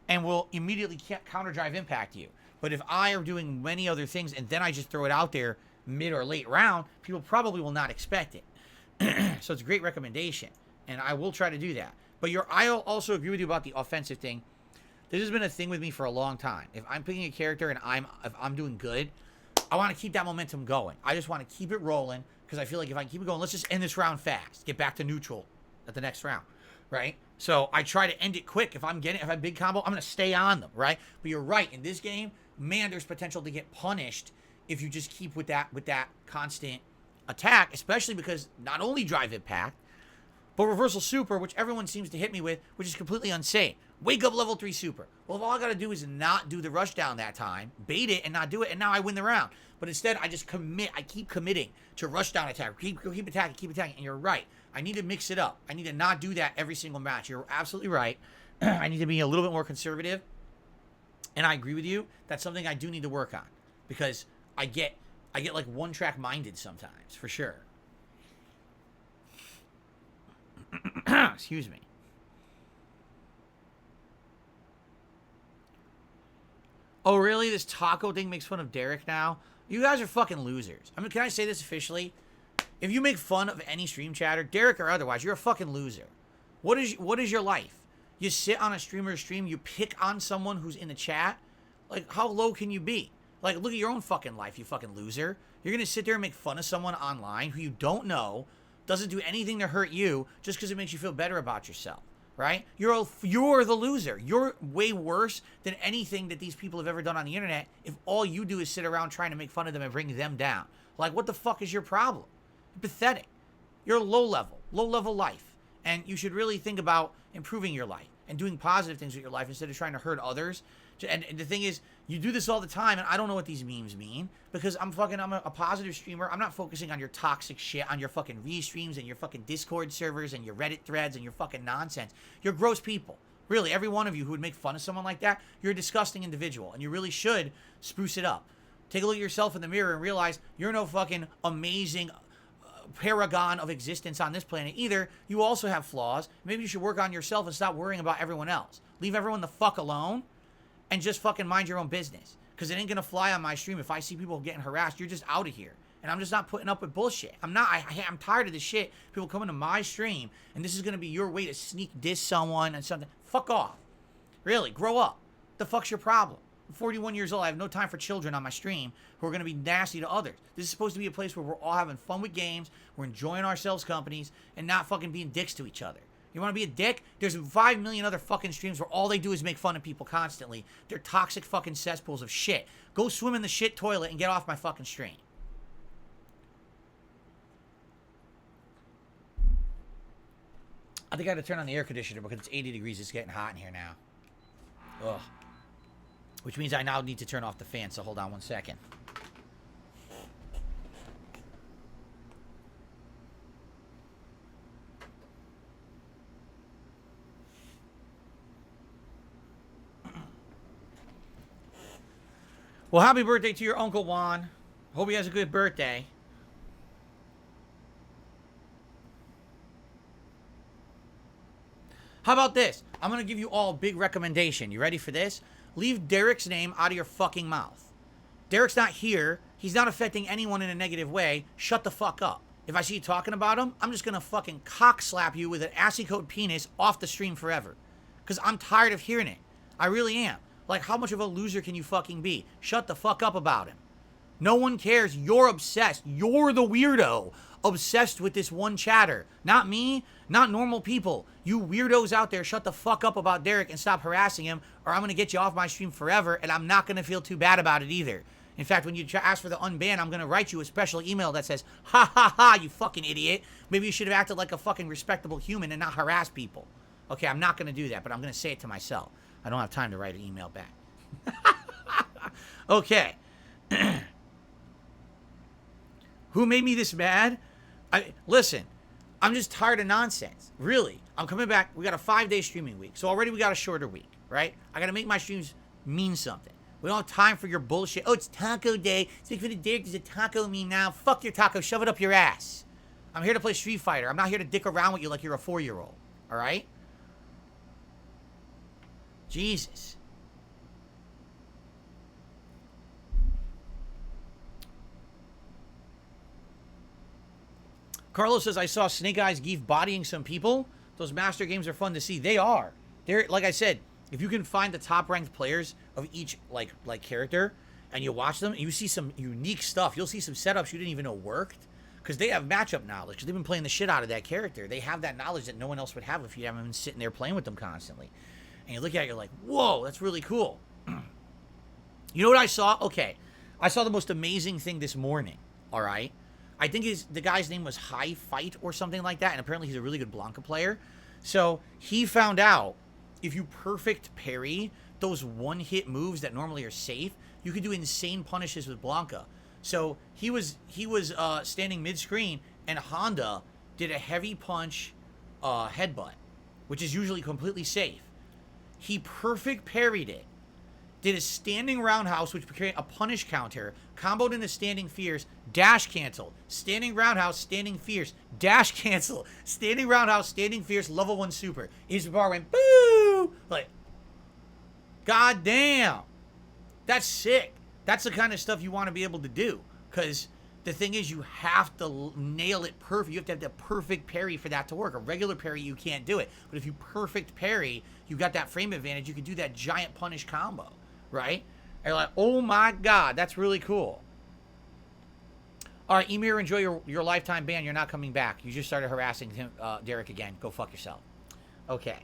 and will immediately counter drive impact you. But if I am doing many other things and then I just throw it out there mid or late round, people probably will not expect it. So it's a great recommendation, and I will try to do that. But I also agree with you about the offensive thing. This has been a thing with me for a long time. If I'm picking a character and if I'm doing good, I want to keep that momentum going. I just want to keep it rolling because I feel like if I keep it going, let's just end this round fast. Get back to neutral at the next round, right? So I try to end it quick. If I have big combo, I'm going to stay on them, right? But you're right. In this game, man, there's potential to get punished if you just keep with that constant attack, especially because not only drive impact, but reversal super, which everyone seems to hit me with, which is completely insane. Wake up level 3 super. Well, if all I gotta do is not do the rush down that time, bait it and not do it, and now I win the round. But instead, I just commit. I keep committing to rush down attack. Keep attacking. And you're right. I need to mix it up. I need to not do that every single match. You're absolutely right. I need to be a little bit more conservative. And I agree with you. That's something I do need to work on. Because I get like one-track minded sometimes, for sure. Excuse me. Oh, really? This taco thing makes fun of Derek now? You guys are fucking losers. I mean, can I say this officially? If you make fun of any stream chatter, Derek or otherwise, you're a fucking loser. What is your life? You sit on a streamer's stream, you pick on someone who's in the chat? Like, how low can you be? Like, look at your own fucking life, you fucking loser. You're gonna sit there and make fun of someone online who you don't know, doesn't do anything to hurt you, just because it makes you feel better about yourself, right? You're the loser. You're way worse than anything that these people have ever done on the internet if all you do is sit around trying to make fun of them and bring them down. Like, what the fuck is your problem? You're pathetic. You're low level life. And you should really think about improving your life and doing positive things with your life instead of trying to hurt others. And the thing is, you do this all the time, and I don't know what these memes mean because I'm a positive streamer. I'm not focusing on your toxic shit, on your fucking restreams and your fucking Discord servers and your Reddit threads and your fucking nonsense. You're gross people. Really, every one of you who would make fun of someone like that, you're a disgusting individual, and you really should spruce it up. Take a look at yourself in the mirror and realize you're no fucking amazing paragon of existence on this planet either. You also have flaws. Maybe you should work on yourself and stop worrying about everyone else. Leave everyone the fuck alone and just fucking mind your own business. Because it ain't gonna fly on my stream. If I see people getting harassed, you're just out of here. And I'm just not putting up with bullshit. I'm tired of this shit. People coming to my stream, and this is gonna be your way to sneak diss someone and something. Fuck off. Really, grow up. The fuck's your problem? I'm 41 years old. I have no time for children on my stream who are going to be nasty to others. This is supposed to be a place where we're all having fun with games, we're enjoying ourselves companies, and not fucking being dicks to each other. You want to be a dick? There's 5 million other fucking streams where all they do is make fun of people constantly. They're toxic fucking cesspools of shit. Go swim in the shit toilet and get off my fucking stream. I think I had to turn on the air conditioner because it's 80 degrees. It's getting hot in here now. Ugh. Which means I now need to turn off the fan, so hold on one second. Well, happy birthday to your Uncle Juan. Hope he has a good birthday. How about this? I'm going to give you all a big recommendation. You ready for this? Leave Derek's name out of your fucking mouth. Derek's not here. He's not affecting anyone in a negative way. Shut the fuck up. If I see you talking about him, I'm just going to fucking cock slap you with an assy-coat penis off the stream forever. Because I'm tired of hearing it. I really am. Like, how much of a loser can you fucking be? Shut the fuck up about him. No one cares. You're obsessed. You're the weirdo obsessed with this one chatter. Not me, not normal people. You weirdos out there, shut the fuck up about Derek and stop harassing him, or I'm going to get you off my stream forever, and I'm not going to feel too bad about it either. In fact, when you ask for the unban, I'm going to write you a special email that says, ha ha ha, you fucking idiot. Maybe you should have acted like a fucking respectable human and not harass people. Okay, I'm not going to do that, but I'm going to say it to myself. I don't have time to write an email back. Okay. Who made me this mad? Listen, I'm just tired of nonsense. Really. I'm coming back. We got a 5-day streaming week. So already we got a shorter week, right? I got to make my streams mean something. We don't have time for your bullshit. Oh, it's taco day. Speak for the Derek. Does a taco mean now? Fuck your taco. Shove it up your ass. I'm here to play Street Fighter. I'm not here to dick around with you like you're a 4-year-old. All right? Jesus. Carlos says, I saw Snake Eyes Geef bodying some people. Those master games are fun to see. They are. They're, like I said, if you can find the top ranked players of each like character and you watch them, you see some unique stuff. You'll see some setups you didn't even know worked because they have matchup knowledge because they've been playing the shit out of that character. They have that knowledge that no one else would have if you haven't been sitting there playing with them constantly. And you look at it, you're like, whoa, that's really cool. You know what I saw? Okay. I saw the most amazing thing this morning, all right? I think the guy's name was High Fight or something like that, and apparently he's a really good Blanca player. So he found out if you perfect parry those one-hit moves that normally are safe, you can do insane punishes with Blanca. So he was standing mid-screen, and Honda did a heavy punch headbutt, which is usually completely safe. He perfect parried it, did a standing roundhouse, which became a punish counter, comboed into standing fierce, dash cancel, standing roundhouse, standing fierce, dash cancel, standing roundhouse, standing fierce, level 1 super. His bar went boo! Like, god damn. That's sick. That's the kind of stuff you want to be able to do. Because the thing is, you have to nail it perfect. You have to have the perfect parry for that to work. A regular parry, you can't do it. But if you perfect parry, you got that frame advantage. You can do that giant punish combo. Right? And you're like, oh my god, that's really cool. All right, Emir, enjoy your lifetime ban. You're not coming back. You just started harassing him, Derek again. Go fuck yourself. Okay.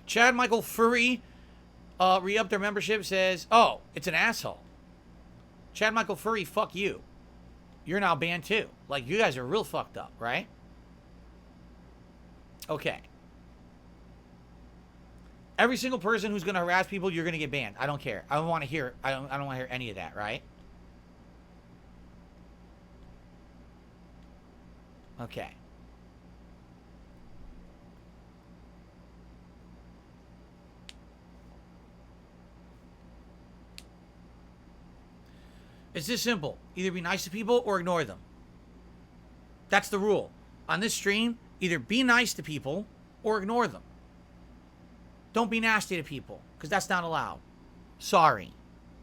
Chad Michael Furry re-upped their membership, says, oh, it's an asshole. Chad Michael Furry, fuck you. You're now banned too. Like, you guys are real fucked up, right? Okay. Every single person who's going to harass people, you're going to get banned. I don't care. I don't want to hear. I don't want to hear any of that, right? Okay. It's this simple. Either be nice to people or ignore them. That's the rule. On this stream, either be nice to people or ignore them. Don't be nasty to people, because that's not allowed. Sorry.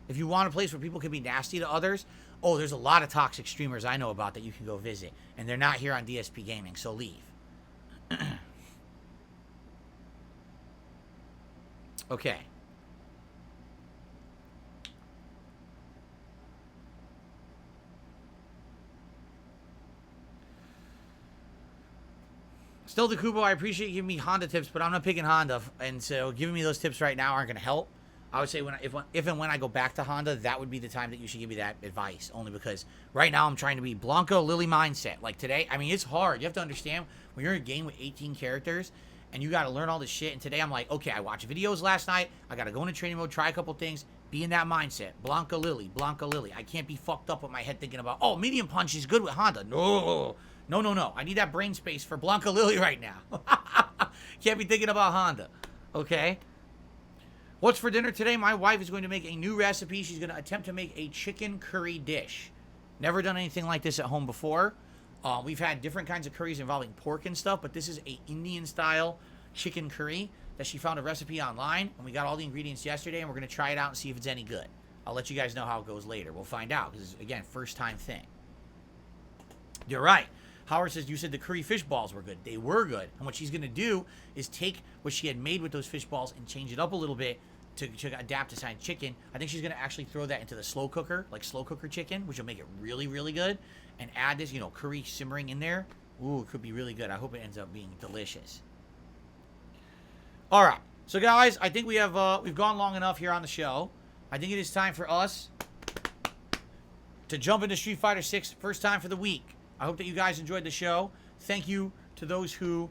If you want a place where people can be nasty to others, oh, there's a lot of toxic streamers I know about that you can go visit. And they're not here on DSP Gaming, so leave. Okay. Still, the Kubo, I appreciate you giving me Honda tips, but I'm not picking Honda, and so giving me those tips right now aren't going to help. I would say if and when I go back to Honda, that would be the time that you should give me that advice, only because right now I'm trying to be Blanca Lily mindset. Like today, I mean, it's hard. You have to understand, when you're in a game with 18 characters, and you got to learn all this shit, and today I'm like, okay, I watched videos last night, I got to go into training mode, try a couple things, be in that mindset. Blanca Lily, Blanca Lily. I can't be fucked up with my head thinking about, oh, medium punch is good with Honda. No. No. I need that brain space for Blanca Lily right now. Can't be thinking about Honda. Okay? What's for dinner today? My wife is going to make a new recipe. She's going to attempt to make a chicken curry dish. Never done anything like this at home before. We've had different kinds of curries involving pork and stuff, but this is a Indian-style chicken curry that she found a recipe online, and we got all the ingredients yesterday, and we're going to try it out and see if it's any good. I'll let you guys know how it goes later. We'll find out, because, again, first-time thing. You're right. Howard says, you said the curry fish balls were good. They were good. And what she's going to do is take what she had made with those fish balls and change it up a little bit to adapt to Thai chicken. I think she's going to actually throw that into the slow cooker, like slow cooker chicken, which will make it really, really good. And add this, curry simmering in there. Ooh, it could be really good. I hope it ends up being delicious. All right. So, guys, I think we've gone long enough here on the show. I think it is time for us to jump into Street Fighter 6 first time for the week. I hope that you guys enjoyed the show. Thank you to those who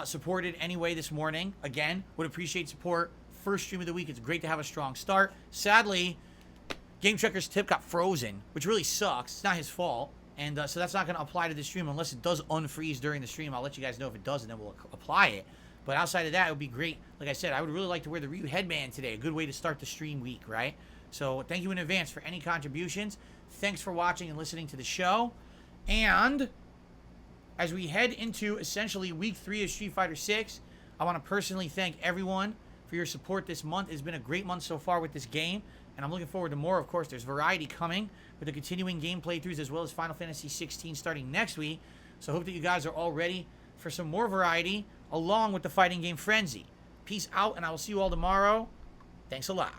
supported anyway this morning. Again, would appreciate support. First stream of the week. It's great to have a strong start. Sadly, Game Checker's tip got frozen, which really sucks. It's not his fault. And so that's not going to apply to the stream unless it does unfreeze during the stream. I'll let you guys know if it does, and then we'll apply it. But outside of that, it would be great. Like I said, I would really like to wear the Ryu headband today. A good way to start the stream week, right? So thank you in advance for any contributions. Thanks for watching and listening to the show. And as we head into essentially week 3 of Street Fighter 6, I want to personally thank everyone for your support this month. It's been a great month so far with this game, and I'm looking forward to more. Of course, there's variety coming with the continuing game playthroughs as well as Final Fantasy 16 starting next week. So I hope that you guys are all ready for some more variety along with the fighting game frenzy. Peace out, and I will see you all tomorrow. Thanks a lot.